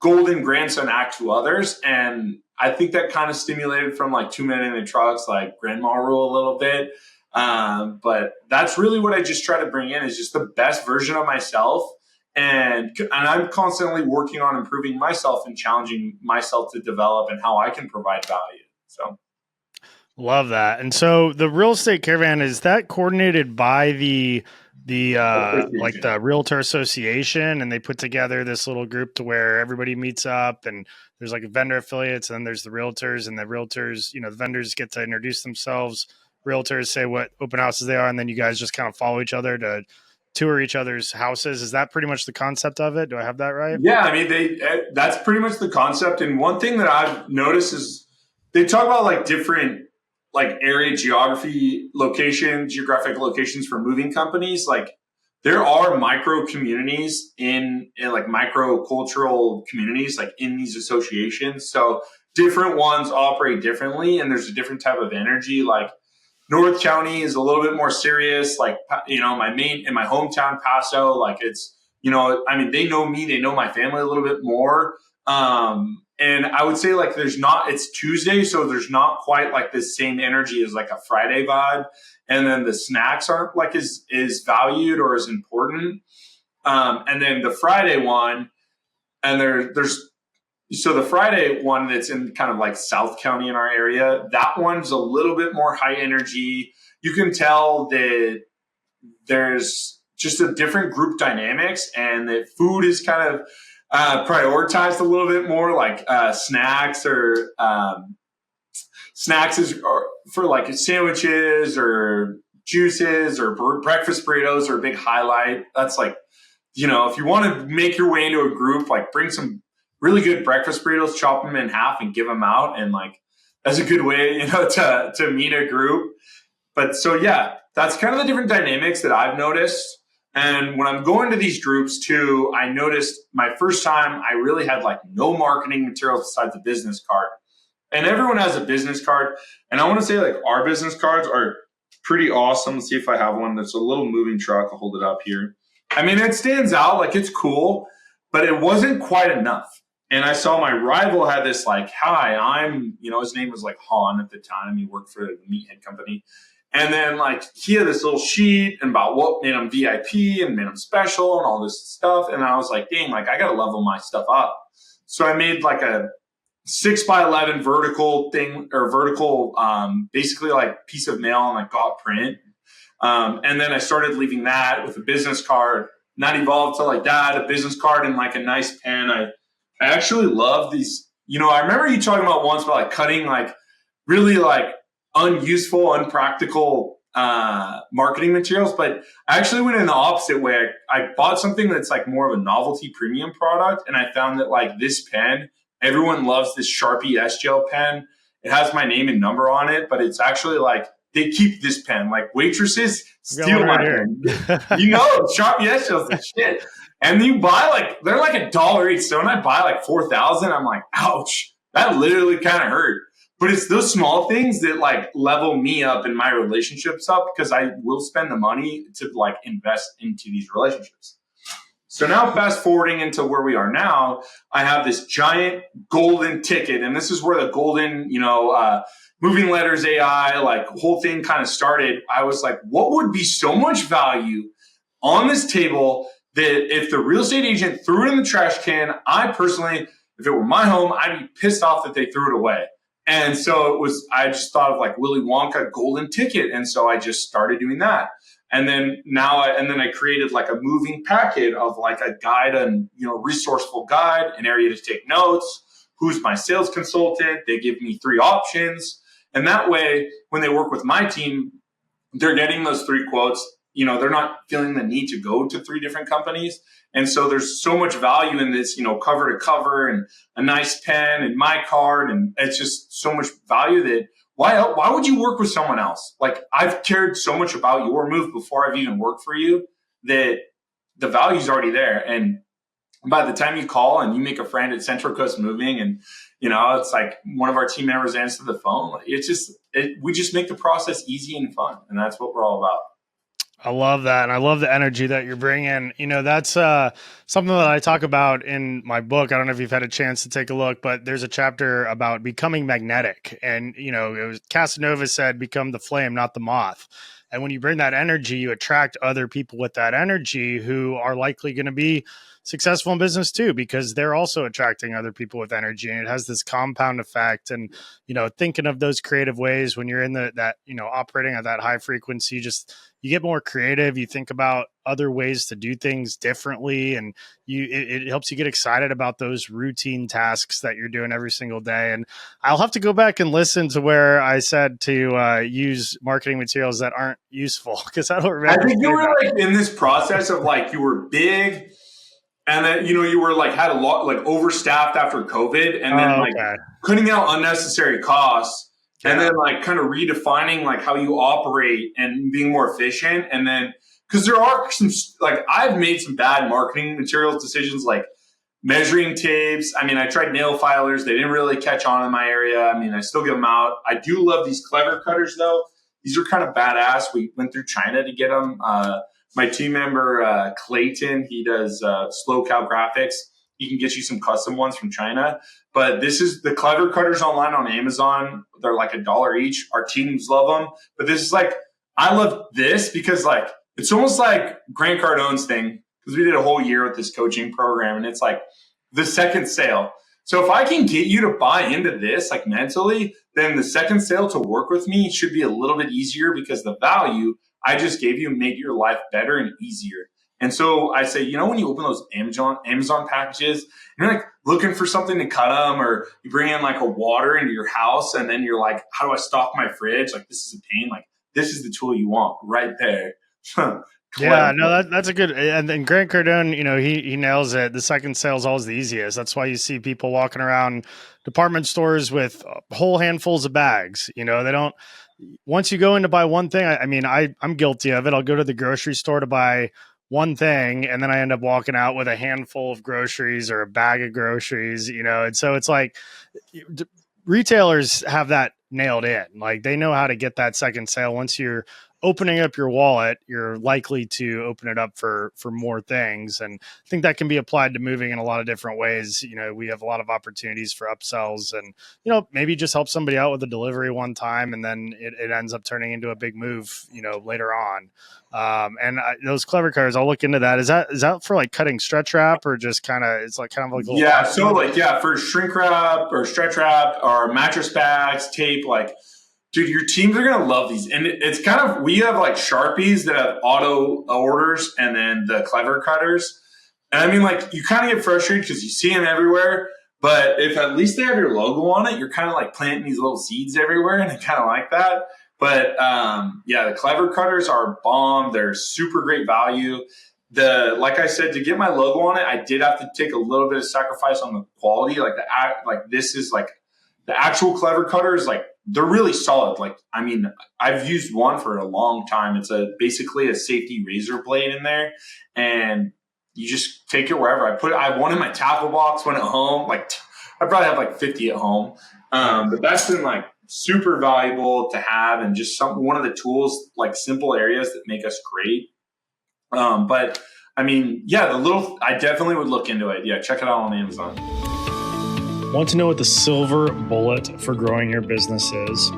golden grandson act to others. And I think that kind of stimulated from like 2 men in the trucks, like grandma rule a little bit. But that's really what I just try to bring in, is just the best version of myself. And I'm constantly working on improving myself and challenging myself to develop and how I can provide value. So. Love that. And so the real estate caravan, is that coordinated by the like the realtor association, and they put together this little group to where everybody meets up, and there's like vendor affiliates, and then there's the realtors, and the realtors, the vendors get to introduce themselves. Realtors say what open houses they are, and then you guys just kind of follow each other to tour each other's houses. Is that pretty much the concept of it? Do I have that right? Yeah, I mean, that's pretty much the concept. And one thing that I've noticed is they talk about like different like area geographic locations for moving companies. Like there are micro communities in like micro cultural communities, like in these associations. So different ones operate differently, and there's a different type of energy. Like North County is a little bit more serious. Like, in my hometown, Paso, like it's, I mean, they know me, they know my family a little bit more. And I would say like it's Tuesday, so there's not quite like the same energy as like a Friday vibe. And then the snacks aren't like as valued or as important. And then the Friday one, and so the Friday one that's in kind of like South County in our area, that one's a little bit more high energy. You can tell that there's just a different group dynamics, and that food is kind of prioritized a little bit more, like snacks is for like sandwiches or juices or breakfast burritos are a big highlight. That's like, if you want to make your way into a group, like bring some really good breakfast burritos, chop them in half and give them out. And like, that's a good way, to meet a group. But so, yeah, that's kind of the different dynamics that I've noticed. And when I'm going to these groups too, I noticed my first time I really had like no marketing materials besides a business card. And everyone has a business card. And I want to say like our business cards are pretty awesome. Let's see if I have one that's a little moving truck. I'll hold it up here. I mean, it stands out, like it's cool, but it wasn't quite enough. And I saw my rival had this like, hi, I'm, his name was like Han at the time. He worked for a meathead company. And then like he had this little sheet about what made him VIP and made him special and all this stuff. And I was like, dang, like I got to level my stuff up. So I made like a 6x11 vertical thing, or vertical, basically like piece of mail and like got print. And then I started leaving that with a business card, not evolved to like that, a business card and like a nice pen. I actually love these, I remember you talking about once about like cutting like really like unuseful, unpractical marketing materials, but I actually went in the opposite way. I bought something that's like more of a novelty premium product, and I found that like this pen, everyone loves this Sharpie S-Gel pen. It has my name and number on it, but it's actually like they keep this pen. Like waitresses steal my pen. Sharpie S-Gel's the shit. And you buy like, they're like $1 each. So when I buy like 4,000, I'm like, ouch, that literally kind of hurt. But it's those small things that like level me up and my relationships up, because I will spend the money to like invest into these relationships. So now fast forwarding into where we are now, I have this giant golden ticket. And this is where the golden, moving letters AI, like whole thing kind of started. I was like, what would be so much value on this table that if the real estate agent threw it in the trash can, I personally, if it were my home, I'd be pissed off that they threw it away. And so I just thought of like Willy Wonka golden ticket. And so I just started doing that. And then I created like a moving packet of like a guide and, resourceful guide, an area to take notes, who's my sales consultant. They give me 3 options. And that way, when they work with my team, they're getting those 3 quotes. They're not feeling the need to go to 3 different companies. And so there's so much value in this, cover to cover and a nice pen and my card. And it's just so much value that why would you work with someone else? Like I've cared so much about your move before I've even worked for you that the value's already there. And by the time you call and you make a friend at Central Coast Moving and, it's like one of our team members answers the phone. We just make the process easy and fun. And that's what we're all about. I love that. And I love the energy that you're bringing. That's something that I talk about in my book. I don't know if you've had a chance to take a look, but there's a chapter about becoming magnetic. And, it was Casanova said, become the flame, not the moth. And when you bring that energy, you attract other people with that energy who are likely going to be successful in business too, because they're also attracting other people with energy. And it has this compound effect. And, thinking of those creative ways when you're in operating at that high frequency, you get more creative. You think about other ways to do things differently, and it helps you get excited about those routine tasks that you're doing every single day. And I'll have to go back and listen to where I said to use marketing materials that aren't useful, because I don't remember. I think you were like in this process of like you were big, and then you were like had a lot like overstaffed after COVID, and then cutting out unnecessary costs. Yeah. And then like kind of redefining like how you operate and being more efficient. And then because there are some like I've made some bad marketing materials decisions like measuring tapes. I mean, I tried nail filers. They didn't really catch on in my area. I mean, I still give them out. I do love these clever cutters though. These are kind of badass. We went through China to get them. My team member, Clayton, he does slow cow graphics. He can get you some custom ones from China. But this is the clever cutters online on Amazon. They're like $1 each. Our teams love them. But this is like, I love this because like, it's almost like Grant Cardone's thing, because we did a whole year with this coaching program, and it's like the second sale. So if I can get you to buy into this, like mentally, then the second sale to work with me should be a little bit easier, because the value I just gave you made your life better and easier. And so I say, when you open those Amazon packages, and you're like looking for something to cut them, or you bring in like a water into your house, and then you're like, how do I stock my fridge? Like, this is a pain. Like, this is the tool you want right there. Yeah, no, that's a good. And then Grant Cardone, he nails it. The second sale is always the easiest. That's why you see people walking around department stores with whole handfuls of bags. They don't. Once you go in to buy one thing, I'm guilty of it. I'll go to the grocery store to buy one thing, and then I end up walking out with a handful of groceries or a bag of groceries, and so it's like retailers have that nailed in. Like, they know how to get that second sale. Once you're opening up your wallet, you're likely to open it up for more things. And I think that can be applied to moving in a lot of different ways. We have a lot of opportunities for upsells, and, maybe just help somebody out with a delivery one time, and then it ends up turning into a big move, later on. Those clever cutters, I'll look into that. Is that for like cutting stretch wrap, or just kind of yeah. So like, yeah, for shrink wrap or stretch wrap or mattress bags, tape, like, dude, your teams are going to love these. And it's kind of, we have like Sharpies that have auto orders, and then the clever cutters. And I mean, like, you kind of get frustrated because you see them everywhere, but if at least they have your logo on it, you're kind of like planting these little seeds everywhere, and I kind of like that. But yeah, the clever cutters are bomb. They're super great value. Like I said, to get my logo on it, I did have to take a little bit of sacrifice on the quality. This is like the actual clever cutters, like, they're really solid. Like, I mean, I've used one for a long time. It's basically a safety razor blade in there, and you just take it wherever. I have one in my tackle box when at home. Like, I probably have like 50 at home. But that's been like super valuable to have, and just one of the tools, like simple areas that make us great. But I mean, yeah, I definitely would look into it. Yeah, check it out on Amazon. Want to know what the silver bullet for growing your business is?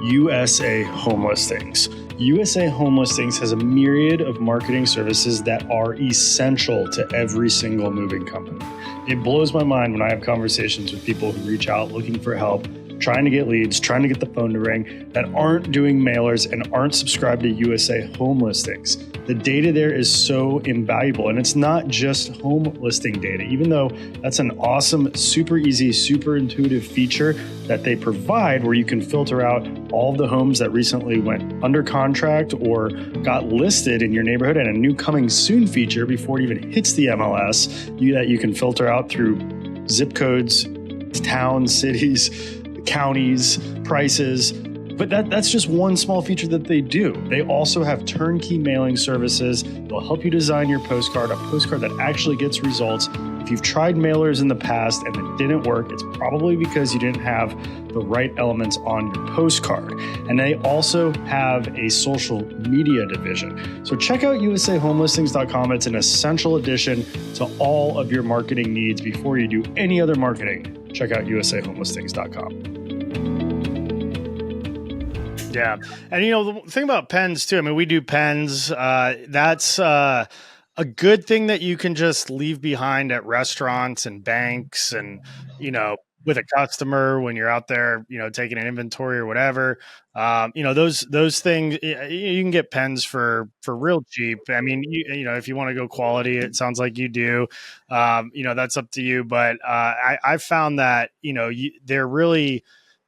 USA Home Listings. USA Home Listings has a myriad of marketing services that are essential to every single moving company. It blows my mind when I have conversations with people who reach out looking for help, trying to get leads, trying to get the phone to ring, that aren't doing mailers and aren't subscribed to USA Home Listings. The data there is so invaluable, and it's not just home listing data, even though that's an awesome, super easy, super intuitive feature that they provide, where you can filter out all of the homes that recently went under contract or got listed in your neighborhood, and a new coming soon feature before it even hits the MLS that you can filter out through zip codes, towns, cities, counties, prices. But that's just one small feature that they do. They also have turnkey mailing services. They'll help you design your postcard, a postcard that actually gets results. If if you've tried mailers in the past and it didn't work, it's probably because you didn't have the right elements on your postcard. And they also have a social media division. So check out usahomelistings.com. It's an essential addition to all of your marketing needs before you do any other marketing. Check out usahomelistings.com. Yeah. And, the thing about pens, too, I mean, we do pens. That's a good thing that you can just leave behind at restaurants and banks and, with a customer when you're out there, taking an inventory or whatever. Those things, you can get pens for real cheap. I mean, if you want to go quality, it sounds like you do. That's up to you. But I've found that, they're really,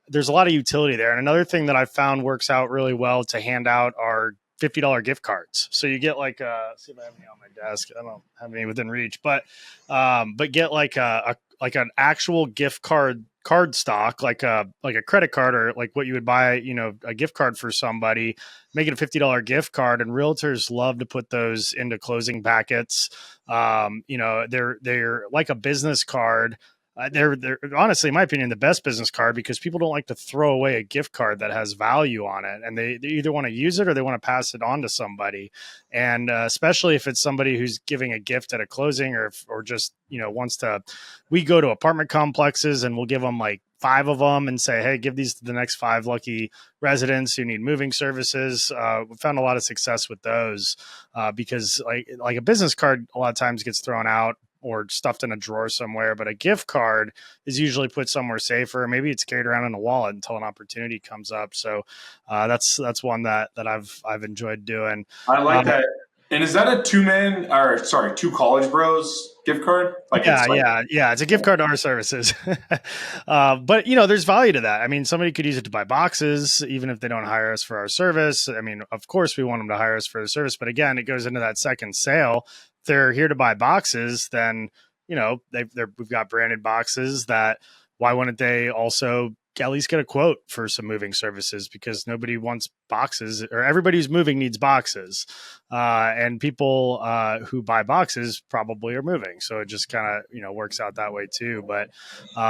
there's a lot of utility there. And another thing that I found works out really well to hand out are $50 gift cards. So you get like see if I have any on my desk. I don't have any within reach, but get like an actual gift card stock, like a credit card or like what you would buy, a gift card for somebody, make it a $50 gift card. And realtors love to put those into closing packets. They're like a business card. They're honestly, in my opinion, the best business card because people don't like to throw away a gift card that has value on it. And they either want to use it or they want to pass it on to somebody. And especially if it's somebody who's giving a gift at a closing or just, wants to, we go to apartment complexes and we'll give them like 5 of them and say, hey, give these to the next 5 lucky residents who need moving services. We found a lot of success with those because like a business card a lot of times gets thrown out or stuffed in a drawer somewhere, but a gift card is usually put somewhere safer. Maybe it's carried around in a wallet until an opportunity comes up. So that's one that I've enjoyed doing. I like that. And is that a two college bros gift card? It's a gift card to our services. But there's value to that. I mean, somebody could use it to buy boxes, even if they don't hire us for our service. I mean, of course we want them to hire us for the service, but again, it goes into that second sale. If they're here to buy boxes, then, we've got branded boxes that why wouldn't they also at least get a quote for some moving services because nobody wants boxes or everybody who's moving needs boxes. And people who buy boxes probably are moving. So it just kind of, works out that way too. But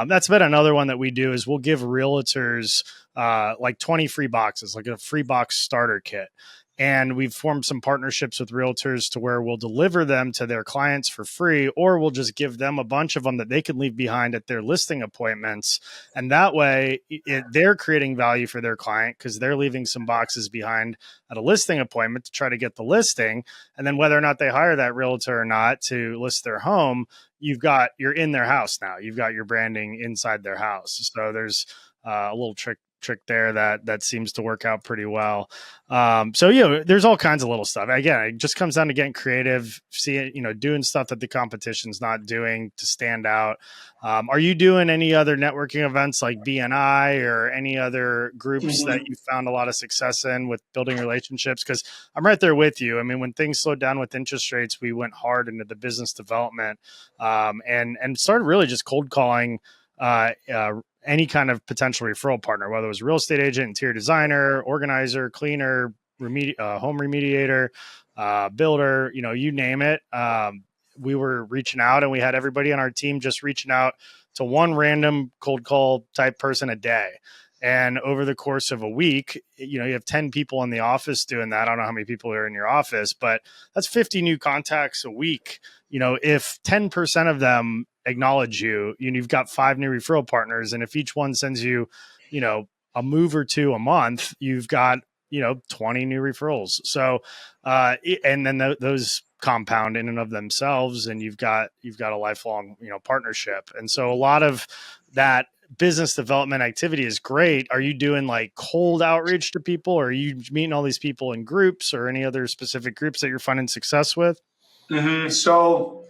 that's been another one that we do is we'll give realtors like 20 free boxes, like a free box starter kit. And we've formed some partnerships with realtors to where we'll deliver them to their clients for free, or we'll just give them a bunch of them that they can leave behind at their listing appointments. And that way they're creating value for their client because they're leaving some boxes behind at a listing appointment to try to get the listing. And then whether or not they hire that realtor or not to list their home, you're in their house now. You've got your branding inside their house. So there's a little trick there that seems to work out pretty well. There's all kinds of little stuff. Again, it just comes down to getting creative, doing stuff that the competition's not doing to stand out. Are you doing any other networking events like BNI or any other groups that you found a lot of success in with building relationships? Because I'm right there with you. I mean, when things slowed down with interest rates, we went hard into the business development and started really just cold calling any kind of potential referral partner, whether it was real estate agent, interior designer, organizer, cleaner, home remediator, builder, you name it. We were reaching out and we had everybody on our team just reaching out to one random cold call type person a day. And over the course of a week, you have 10 people in the office doing that. I don't know how many people are in your office, but that's 50 new contacts a week. If 10% of them acknowledge you've got 5 new referral partners. And if each one sends you, a move or two a month, you've got, 20 new referrals. So, and then those compound in and of themselves, and you've got a lifelong, partnership. And so a lot of that business development activity is great. Are you doing like cold outreach to people? Or are you meeting all these people in groups or any other specific groups that you're finding success with? Mm-hmm. So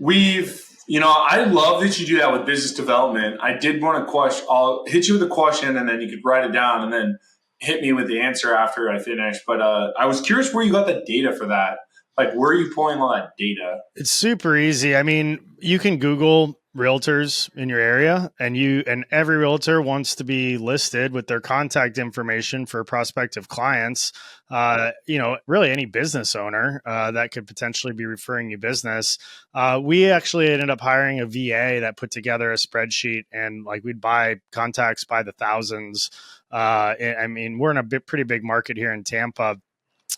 I love that you do that with business development. I did want to question, I'll hit you with a question and then you could write it down and then hit me with the answer after I finish. But I was curious where you got the data for that. Like, where are you pulling all that data? It's super easy. I mean, you can Google realtors in your area, and every realtor wants to be listed with their contact information for prospective clients. Really any business owner that could potentially be referring you business. We actually ended up hiring a VA that put together a spreadsheet, and like we'd buy contacts by the thousands. I mean, we're in a pretty big market here in Tampa.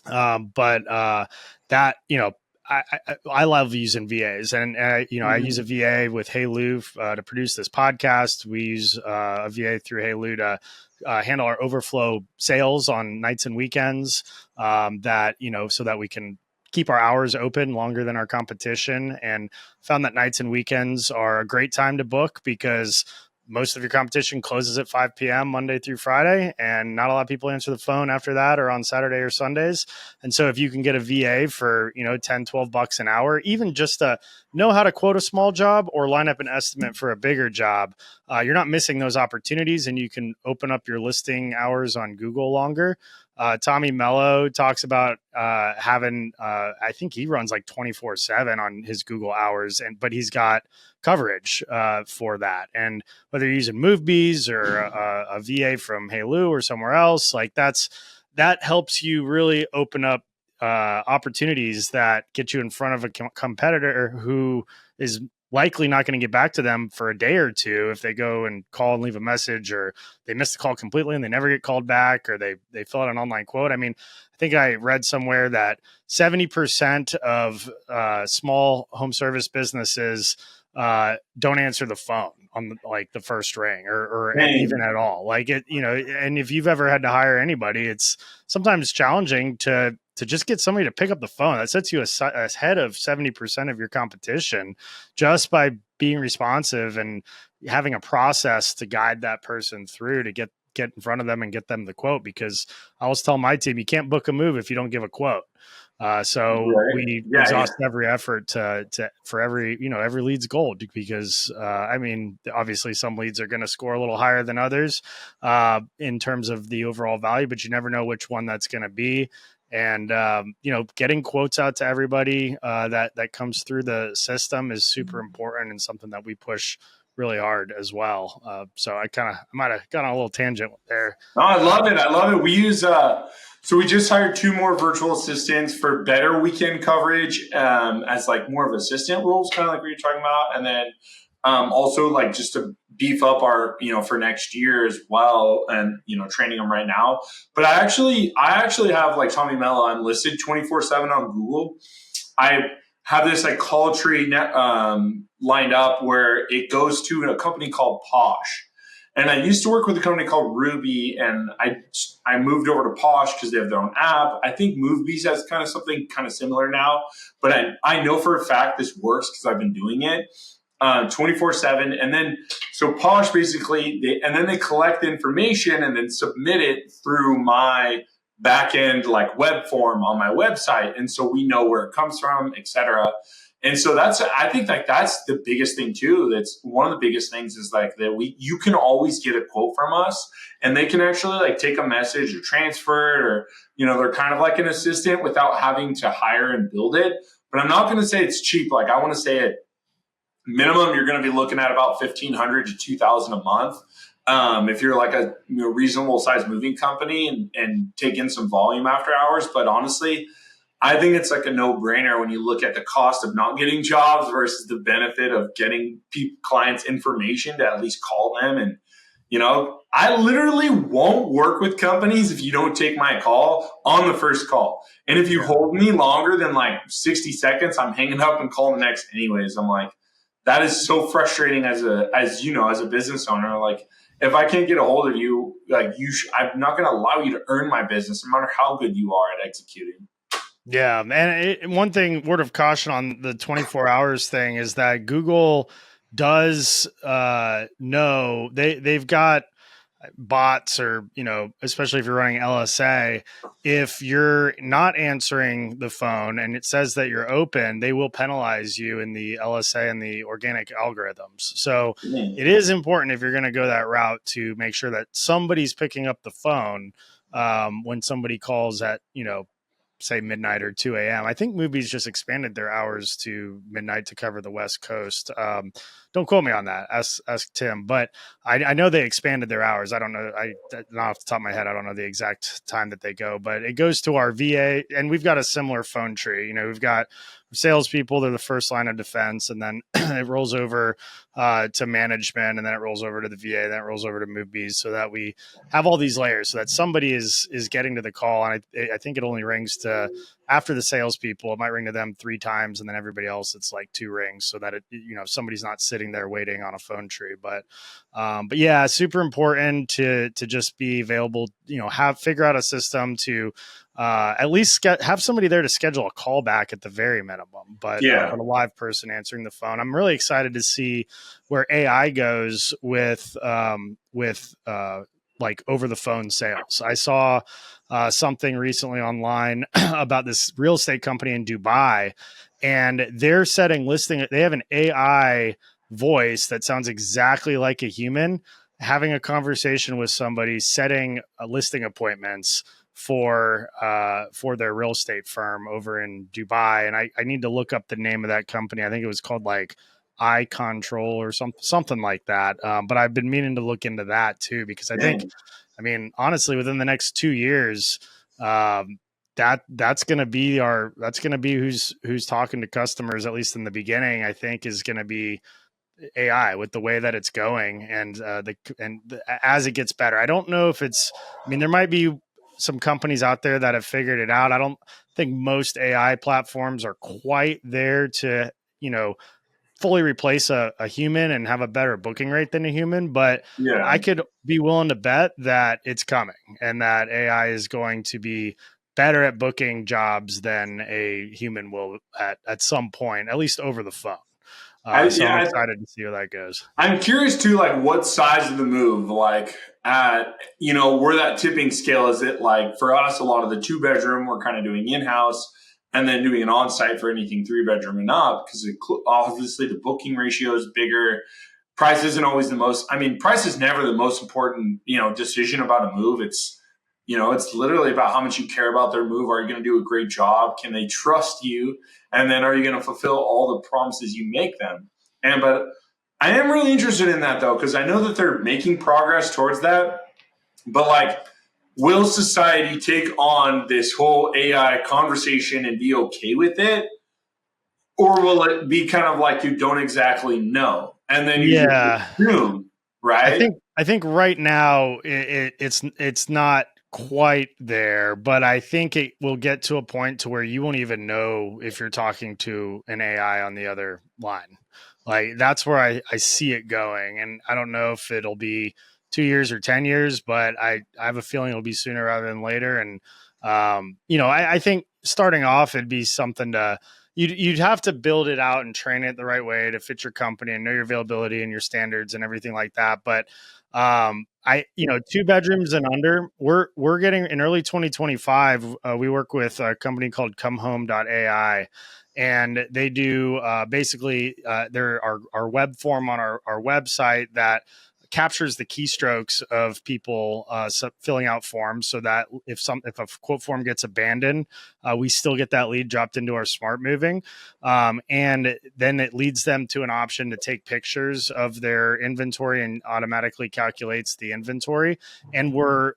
But that, I love using VAs, and I use a VA with Hey Lou to produce this podcast. We use a VA through Hey Lou to handle our overflow sales on nights and weekends. So that we can keep our hours open longer than our competition. And found that nights and weekends are a great time to book because most of your competition closes at 5 p.m. Monday through Friday, and not a lot of people answer the phone after that or on Saturday or Sundays. And so if you can get a VA for, $10-12 an hour, even just to know how to quote a small job or line up an estimate for a bigger job, you're not missing those opportunities, and you can open up your listing hours on Google longer. Tommy Mello talks about having, I think he runs like 24/7 on his Google hours, but he's got coverage for that. And whether you're using MoveBees or a VA from Hey Lou or somewhere else, like that helps you really open up opportunities that get you in front of a competitor who is likely not going to get back to them for a day or two if they go and call and leave a message, or they miss the call completely and they never get called back, or they fill out an online quote. I mean, I think I read somewhere that 70% of small home service businesses don't answer the phone on the first ring or even at all. Like it, and if you've ever had to hire anybody, it's sometimes challenging to just get somebody to pick up the phone. That sets you ahead of 70% of your competition just by being responsive and having a process to guide that person through to get in front of them and get them the quote. Because I always tell my team, you can't book a move if you don't give a quote. We exhaust every effort for every lead's gold, because obviously some leads are going to score a little higher than others in terms of the overall value, but you never know which one that's going to be. And getting quotes out to everybody that comes through the system is super important, and something that we push really hard as well. So I might have gone on a little tangent there. Oh, I love it. We use so we just hired 2 more virtual assistants for better weekend coverage as like more of assistant roles, kind of like what you're talking about. And then also like just to beef up our, for next year as well, and, training them right now. But I actually have like Tommy Mello, I'm listed 24/7 on Google. I have this like call tree lined up where it goes to a company called Posh. And I used to work with a company called Ruby, and I moved over to Posh because they have their own app. I think MoveBees has kind of something kind of similar now, but I know for a fact this works because I've been doing it 24/7. And then, so Posh basically, they collect the information and then submit it through my backend like web form on my website. And so we know where it comes from, et cetera. And so I think like that's the biggest thing too. That's one of the biggest things is like that you can always get a quote from us, and they can actually like take a message or transfer it, or, they're kind of like an assistant without having to hire and build it. But I'm not going to say it's cheap. Like I want to say at minimum, you're going to be looking at about $1,500 to $2,000 a month. If you're like a reasonable size moving company and take in some volume after hours. But honestly, I think it's like a no-brainer when you look at the cost of not getting jobs versus the benefit of getting clients information to at least call them. And, I literally won't work with companies if you don't take my call on the first call. And if you hold me longer than like 60 seconds, I'm hanging up and calling the next anyways. I'm like, that is so frustrating as a business owner. Like, if I can't get a hold of you, like I'm not going to allow you to earn my business, no matter how good you are at executing. Yeah. And one thing, word of caution on the 24 hours thing is that Google does know they've got bots, or, especially if you're running LSA, if you're not answering the phone and it says that you're open, they will penalize you in the LSA and the organic algorithms. So it is important, if you're going to go that route, to make sure that somebody's picking up the phone when somebody calls at, say midnight or 2 a.m. I think movies just expanded their hours to midnight to cover the West Coast. Don't quote me on that. Ask Tim, but I know they expanded their hours. I don't know. Not off the top of my head, I don't know the exact time that they go, but it goes to our VA, and we've got a similar phone tree. You know, we've got salespeople; they're the first line of defense, and then it rolls over to management, and then it rolls over to the VA, then it rolls over to movies, so that we have all these layers, so that somebody is getting to the call, and I think it only rings to after the salespeople. It might ring to them 3 times, and then everybody else it's like 2 rings, so that somebody's not sitting there waiting on a phone tree. But yeah, super important to just be available. Figure out a system to at least have somebody there to schedule a call back at the very minimum. But a live person answering the phone. I'm really excited to see where AI goes with like over the phone sales. I saw something recently online about this real estate company in Dubai, and they're setting listing. They have an AI voice that sounds exactly like a human having a conversation with somebody, setting listing appointments for their real estate firm over in Dubai. And I need to look up the name of that company. I think it was called like eye control or something like that. But I've been meaning to look into that too, because honestly, within the next 2 years, that's going to be who's talking to customers, at least in the beginning. I think is going to be AI with the way that it's going, and as it gets better. I don't know if there might be some companies out there that have figured it out. I don't think most AI platforms are quite there to, fully replace a human and have a better booking rate than a human, but I could be willing to bet that it's coming and that AI is going to be better at booking jobs than a human will at some point, at least over the phone. I'm excited to see where that goes. I'm curious too, like what size of the move, like where that tipping scale is. It like for us, a lot of the 2-bedroom we're kind of doing in-house, and then doing an on-site for anything 3-bedroom and up, because obviously the booking ratio is bigger. Price isn't always the most. Price is never the most important decision about a move. It's it's literally about how much you care about their move. Are you going to do a great job? Can they trust you? And then are you going to fulfill all the promises you make them? But I am really interested in that though, because I know that they're making progress towards that. But like, will society take on this whole AI conversation and be okay with it? Or will it be kind of like you don't exactly know? And then you just assume, right? I think right now it's not quite there, but I think it will get to a point to where you won't even know if you're talking to an AI on the other line. Like that's where I see it going. And I don't know if it'll be 2 years or 10 years, but I have a feeling it'll be sooner rather than later. And, I think starting off, it'd be something you'd have to build it out and train it the right way to fit your company and know your availability and your standards and everything like that. But 2 bedrooms and under, we're getting in early 2025. We work with a company called comehome.ai, and they do basically they're our web form on our website that captures the keystrokes of people filling out forms, so that if a quote form gets abandoned, we still get that lead dropped into our smart moving, and then it leads them to an option to take pictures of their inventory and automatically calculates the inventory. And we're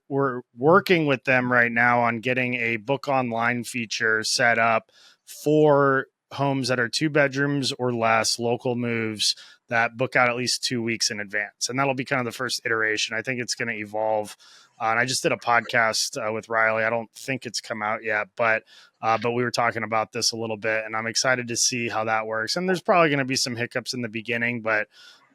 working with them right now on getting a book online feature set up for homes that are 2 bedrooms or less, local moves that book out at least 2 weeks in advance. And that'll be kind of the first iteration. I think it's going to evolve. And I just did a podcast with Riley. I don't think it's come out yet, but we were talking about this a little bit, and I'm excited to see how that works. And there's probably going to be some hiccups in the beginning, but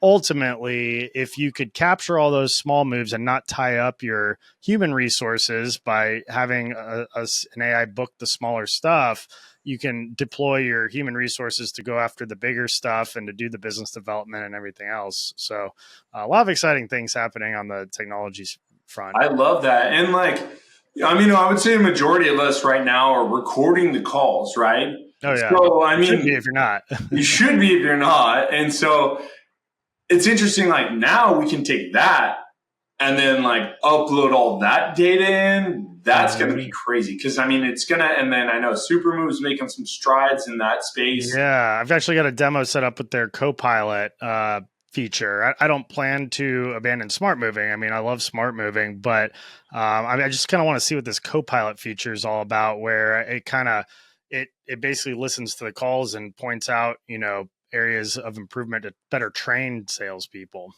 ultimately, if you could capture all those small moves and not tie up your human resources by having an AI book the smaller stuff, you can deploy your human resources to go after the bigger stuff and to do the business development and everything else. So a lot of exciting things happening on the technologies front. I love that. And I would say a majority of us right now are recording the calls, right? Oh yeah. So, you should be if you're not. You should be if you're not. And so it's interesting, like now we can take that and then like upload all that data in, that's going to be crazy. Cause I mean, it's going to, and then I know Supermove's making some strides in that space. Yeah, I've actually got a demo set up with their Copilot feature. I don't plan to abandon smart moving. I mean, I love smart moving, but I just kind of want to see what this Copilot feature is all about, where it basically listens to the calls and points out, areas of improvement to better train salespeople.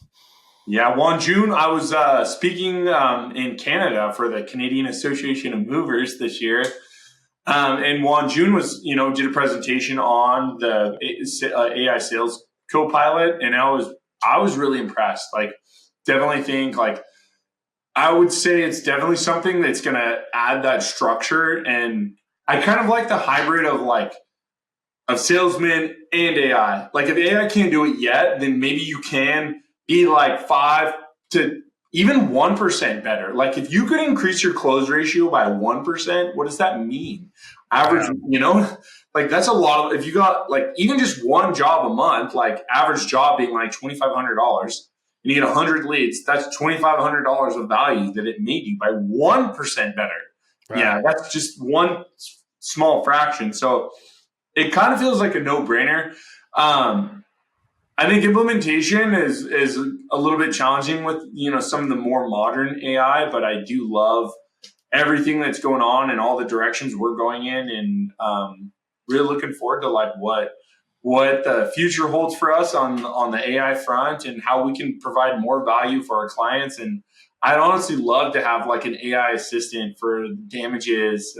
Yeah, Juan June, I was speaking in Canada for the Canadian Association of Movers this year. And Juan June was, did a presentation on the AI sales co-pilot, and I was really impressed. Like, definitely think like I would say it's definitely something that's going to add that structure, and I kind of like the hybrid of salesman and AI. Like, if AI can't do it yet, then maybe you can be like 5 to even 1% better. Like, if you could increase your close ratio by 1%, what does that mean? Average, like that's a lot of, if you got like even just one job a month, like average job being like $2,500 and you get 100 leads, that's $2,500 of value that it made you by 1% better. Right. Yeah, that's just one small fraction. So it kind of feels like a no-brainer. I think implementation is a little bit challenging with some of the more modern AI, but I do love everything that's going on and all the directions we're going in, and really looking forward to like what the future holds for us on the AI front and how we can provide more value for our clients. And I'd honestly love to have like an AI assistant for damages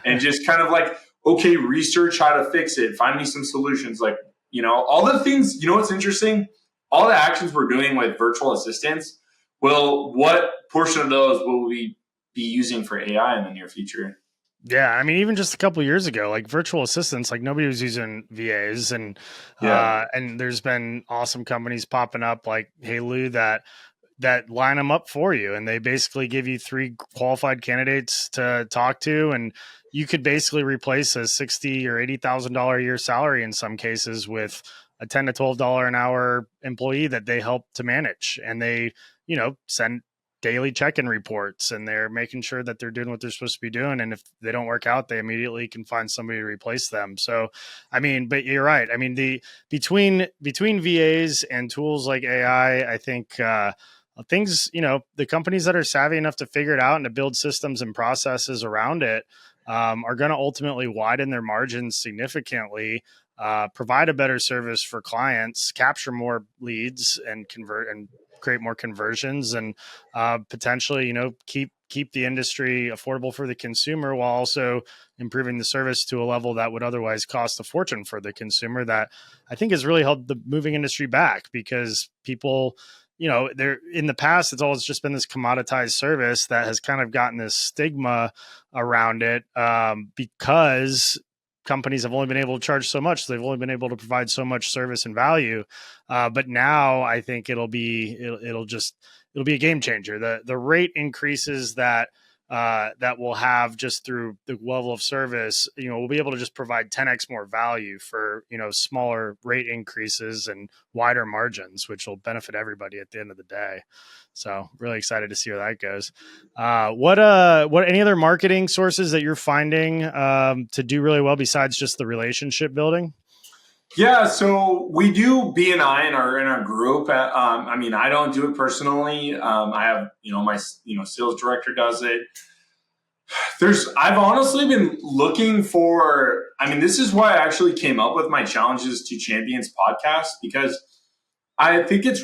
and just kind of like, okay, research how to fix it, find me some solutions, like, all the things. What's interesting? All the actions we're doing with virtual assistants, well, what portion of those will we be using for AI in the near future? Yeah, I mean, even just a couple of years ago, like virtual assistants, like nobody was using VAs, and there's been awesome companies popping up like Hailu that line them up for you, and they basically give you 3 qualified candidates to talk to, and you could basically replace a $60,000 or $80,000 a year salary in some cases with a $10 to $12 an hour employee that they help to manage, and they send daily check-in reports, and they're making sure that they're doing what they're supposed to be doing. And if they don't work out, they immediately can find somebody to replace them. So, I mean, but you're right. I mean, between VAs and tools like AI, I think things, the companies that are savvy enough to figure it out and to build systems and processes around it are going to ultimately widen their margins significantly, provide a better service for clients, capture more leads, and convert and create more conversions, and potentially, keep the industry affordable for the consumer while also improving the service to a level that would otherwise cost a fortune for the consumer. That I think has really held the moving industry back, because people, they're in the past, it's always just been this commoditized service that has kind of gotten this stigma around it, because companies have only been able to charge so much. So they've only been able to provide so much service and value. But now I think it'll be a game changer. The rate increases that we'll have just through the level of service, we'll be able to just provide 10x more value for, smaller rate increases and wider margins, which will benefit everybody at the end of the day. So really excited to see where that goes. What any other marketing sources that you're finding to do really well besides just the relationship building? Yeah, so we do BNI in our group. I mean, I don't do it personally. I have my sales director does it. I've honestly been looking for. I mean, this is why I actually came up with my Challenges to Champions podcast, because I think it's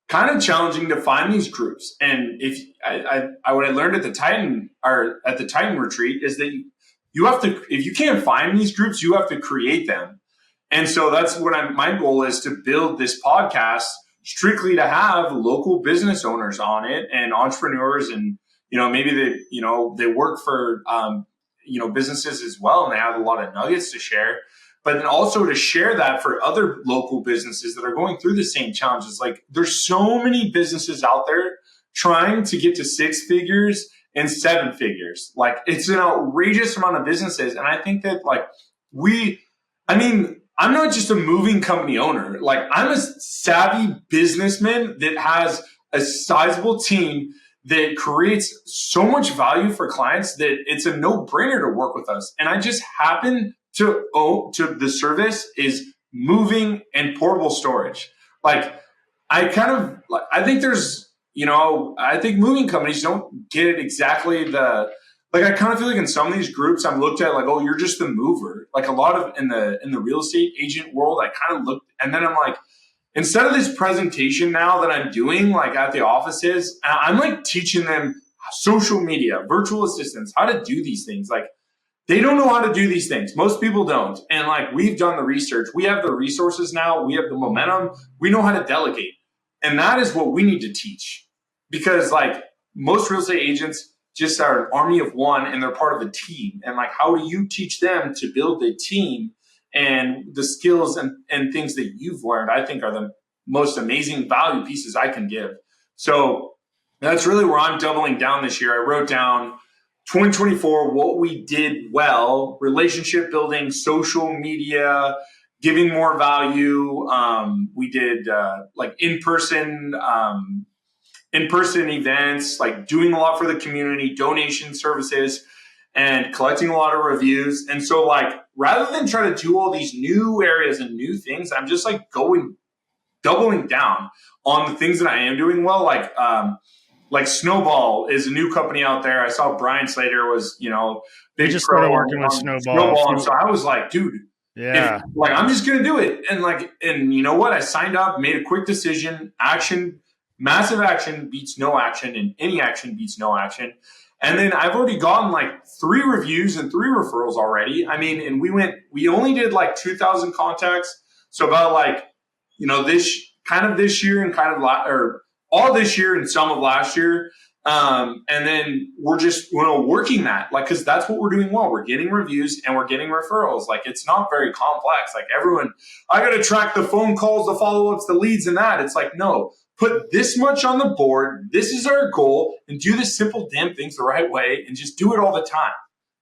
kind of challenging to find these groups. And if what I learned at the Titan retreat is that you have to, if you can't find these groups, you have to create them. And so that's what my goal is, to build this podcast strictly to have local business owners on it and entrepreneurs, and maybe they work for businesses as well, and they have a lot of nuggets to share. But then also to share that for other local businesses that are going through the same challenges. Like, there's so many businesses out there trying to get to 6 figures and 7 figures. Like, it's an outrageous amount of businesses. And I think that I'm not just a moving company owner. Like, I'm a savvy businessman that has a sizable team that creates so much value for clients that it's a no-brainer to work with us. And I just happen to owe to the service is moving and portable storage. Like I think there's, I think moving companies don't get it exactly I kind of feel like in some of these groups I'm looked at like, oh, you're just the mover. Like a lot of in the real estate agent world, I kind of look, and then I'm like, instead of this presentation now that I'm doing like at the offices, I'm like teaching them social media, virtual assistants, how to do these things. Like they don't know how to do these things. Most people don't. And like we've done the research. We have the resources now. We have the momentum. We know how to delegate. And that is what we need to teach. Because like most real estate agents just are an army of one and they're part of a team. And like how do you teach them to build a team? And the skills and things that you've learned, I think, are the most amazing value pieces I can give. So that's really where I'm doubling down this year. I wrote down 2024, what we did well, relationship building, social media, giving more value. We did like in-person events, like doing a lot for the community, donation services, and collecting a lot of reviews. And so like, rather than try to do all these new areas and new things, I'm just like doubling down on the things that I am doing well. Like Snowball is a new company out there. I saw Brian Slater was, They just started working with Snowball. And so I was like, dude, yeah, I'm just going to do it. And you know what? I signed up, made a quick decision, action, massive action beats no action, and any action beats no action. And then I've already gotten like 3 reviews and 3 referrals already. I mean, and we only did like 2,000 contacts. So about like, this year and all this year and some of last year. And then we're just, working that cause that's what we're doing well. We're getting reviews and we're getting referrals. Like it's not very complex. Like everyone, I got to track the phone calls, the follow-ups, the leads and that. It's like, no. Put this much on the board. This is our goal, and do the simple damn things the right way, and just do it all the time.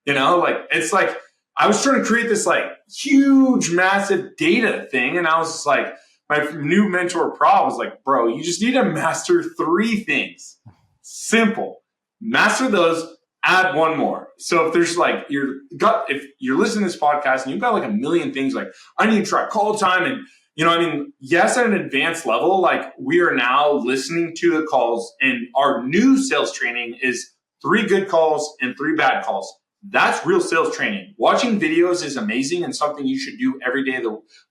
It's like I was trying to create this like huge, massive data thing, and I was just like, my new mentor Prav was like, bro, you just need to master 3 things. Simple. Master those. Add 1 more. So if there's like if you're listening to this podcast and you've got like a million things like I need to track call time and yes, at an advanced level, like we are now listening to the calls, and our new sales training is 3 good calls and 3 bad calls. That's real sales training. Watching videos is amazing and something you should do every day,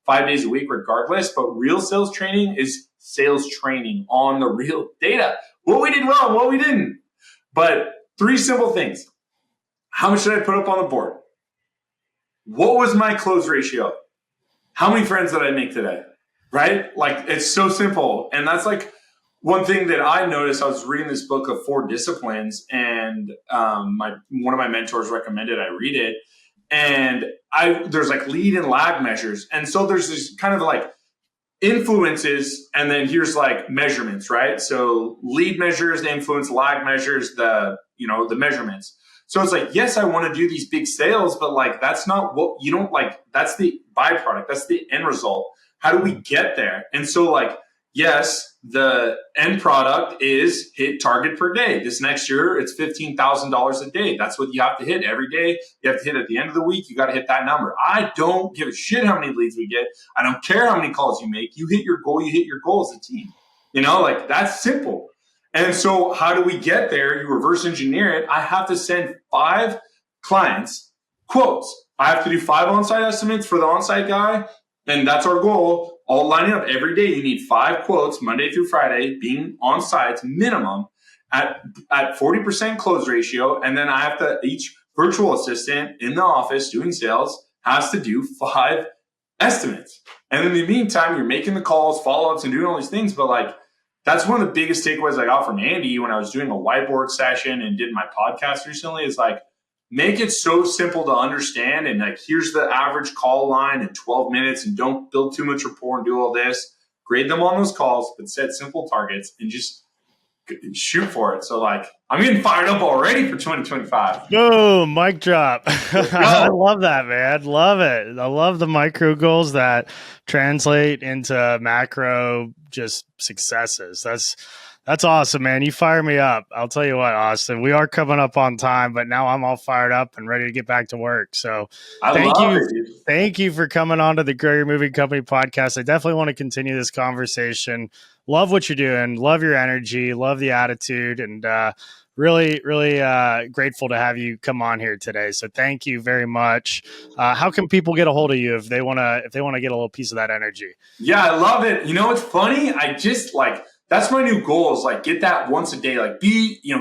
5 days a week, regardless. But real sales training is sales training on the real data. What we did well and what we didn't. But 3 simple things. How much did I put up on the board? What was my close ratio? How many friends did I make today? Right? Like it's so simple. And that's like one thing that I noticed. I was reading this book of 4 disciplines, and one of my mentors recommended I read it. And there's like lead and lag measures. And so there's this kind of like influences, and then here's like measurements, right? So lead measures the influence, lag measures the measurements. So it's like, yes, I want to do these big sales, but like, that's not what you don't like. That's the byproduct. That's the end result. How do we get there? And so like, yes, the end product is hit target per day. This next year, it's $15,000 a day. That's what you have to hit every day. You have to hit at the end of the week. You got to hit that number. I don't give a shit how many leads we get. I don't care how many calls you make. You hit your goal. You hit your goal as a team. That's simple. And so how do we get there? You reverse engineer it. I have to send 5 clients quotes. I have to do 5 on-site estimates for the on-site guy. And that's our goal. All lining up every day. You need 5 quotes Monday through Friday being on site minimum at 40% close ratio. And then I have to, each virtual assistant in the office doing sales has to do 5 estimates. And in the meantime, you're making the calls, follow-ups, and doing all these things. But like, that's one of the biggest takeaways I got from Andy when I was doing a whiteboard session and did my podcast recently is like, make it so simple to understand. And like, here's the average call line in 12 minutes and don't build too much rapport and do all this. Grade them on those calls, but set simple targets and just shoot for it. So like, I'm getting fired up already for 2025. Boom, mic drop. I love that, man. Love it. I love the micro goals that translate into macro just successes. That's awesome, man. You fire me up. I'll tell you what, Austin, we are coming up on time, but now I'm all fired up and ready to get back to work. So I thank love you. it, dude. Thank you for coming on to the Grow Your Moving Company podcast. I definitely want to continue this conversation. Love what you're doing. Love your energy. Love the attitude. And really grateful to have you come on here today. So thank you very much. How can people get a hold of you if they want to get a little piece of that energy? Yeah, I love it. You know, it's funny. I just that's my new goal is get that once a day,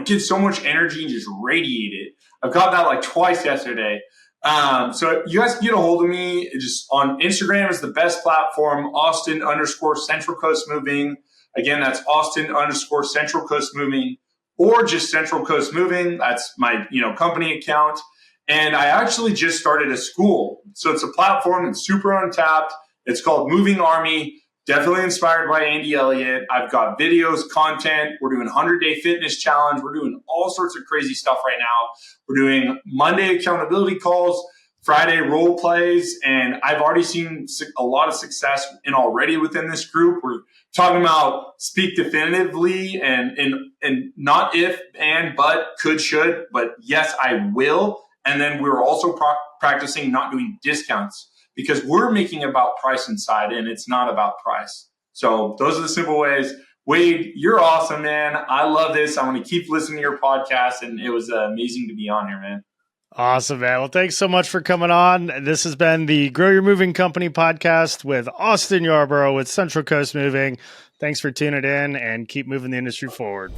get so much energy and just radiate it. I've got that twice yesterday. So you guys can get a hold of me just on Instagram is the best platform, Austin_Central Coast Moving. Again, that's Austin_Central Coast Moving, or just Central Coast Moving. That's my, company account. And I actually just started a school. So it's a platform that's super untapped. It's called Moving Army. Definitely inspired by Andy Elliott. I've got videos, content. We're doing 100-day fitness challenge. We're doing all sorts of crazy stuff right now. We're doing Monday accountability calls, Friday role plays, and I've already seen a lot of success already within this group. We're talking about speak definitively and not if and but could should, but yes, I will. And then we're also practicing not doing discounts, because we're making about price inside and it's not about price. So those are the simple ways. Wade, you're awesome, man. I love this. I'm going to keep listening to your podcast, and it was amazing to be on here, man. Awesome, man. Well, thanks so much for coming on. This has been the Grow Your Moving Company podcast with Austin Yarborough with Central Coast Moving. Thanks for tuning in, and keep moving the industry forward.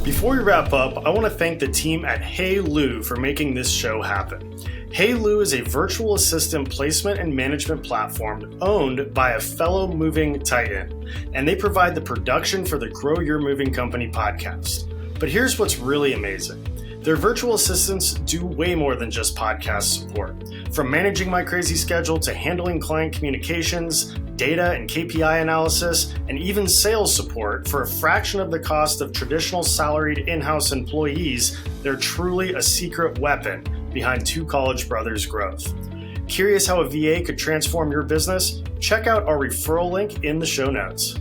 Before we wrap up, I want to thank the team at Hey Lou for making this show happen. Hey Lou is a virtual assistant placement and management platform owned by a fellow moving titan, and they provide the production for the Grow Your Moving Company podcast. But here's what's really amazing. Their virtual assistants do way more than just podcast support. From managing my crazy schedule to handling client communications, data and KPI analysis, and even sales support for a fraction of the cost of traditional salaried in-house employees, they're truly a secret weapon behind Two College Brothers' growth. Curious how a VA could transform your business? Check out our referral link in the show notes.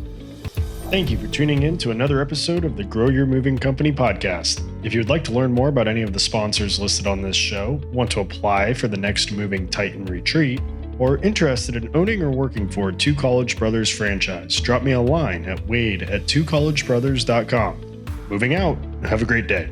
Thank you for tuning in to another episode of the Grow Your Moving Company podcast. If you'd like to learn more about any of the sponsors listed on this show, want to apply for the next Moving Titan retreat, or interested in owning or working for a Two College Brothers franchise, drop me a line at wade@twocollegebrothers.com. Moving out. Have a great day.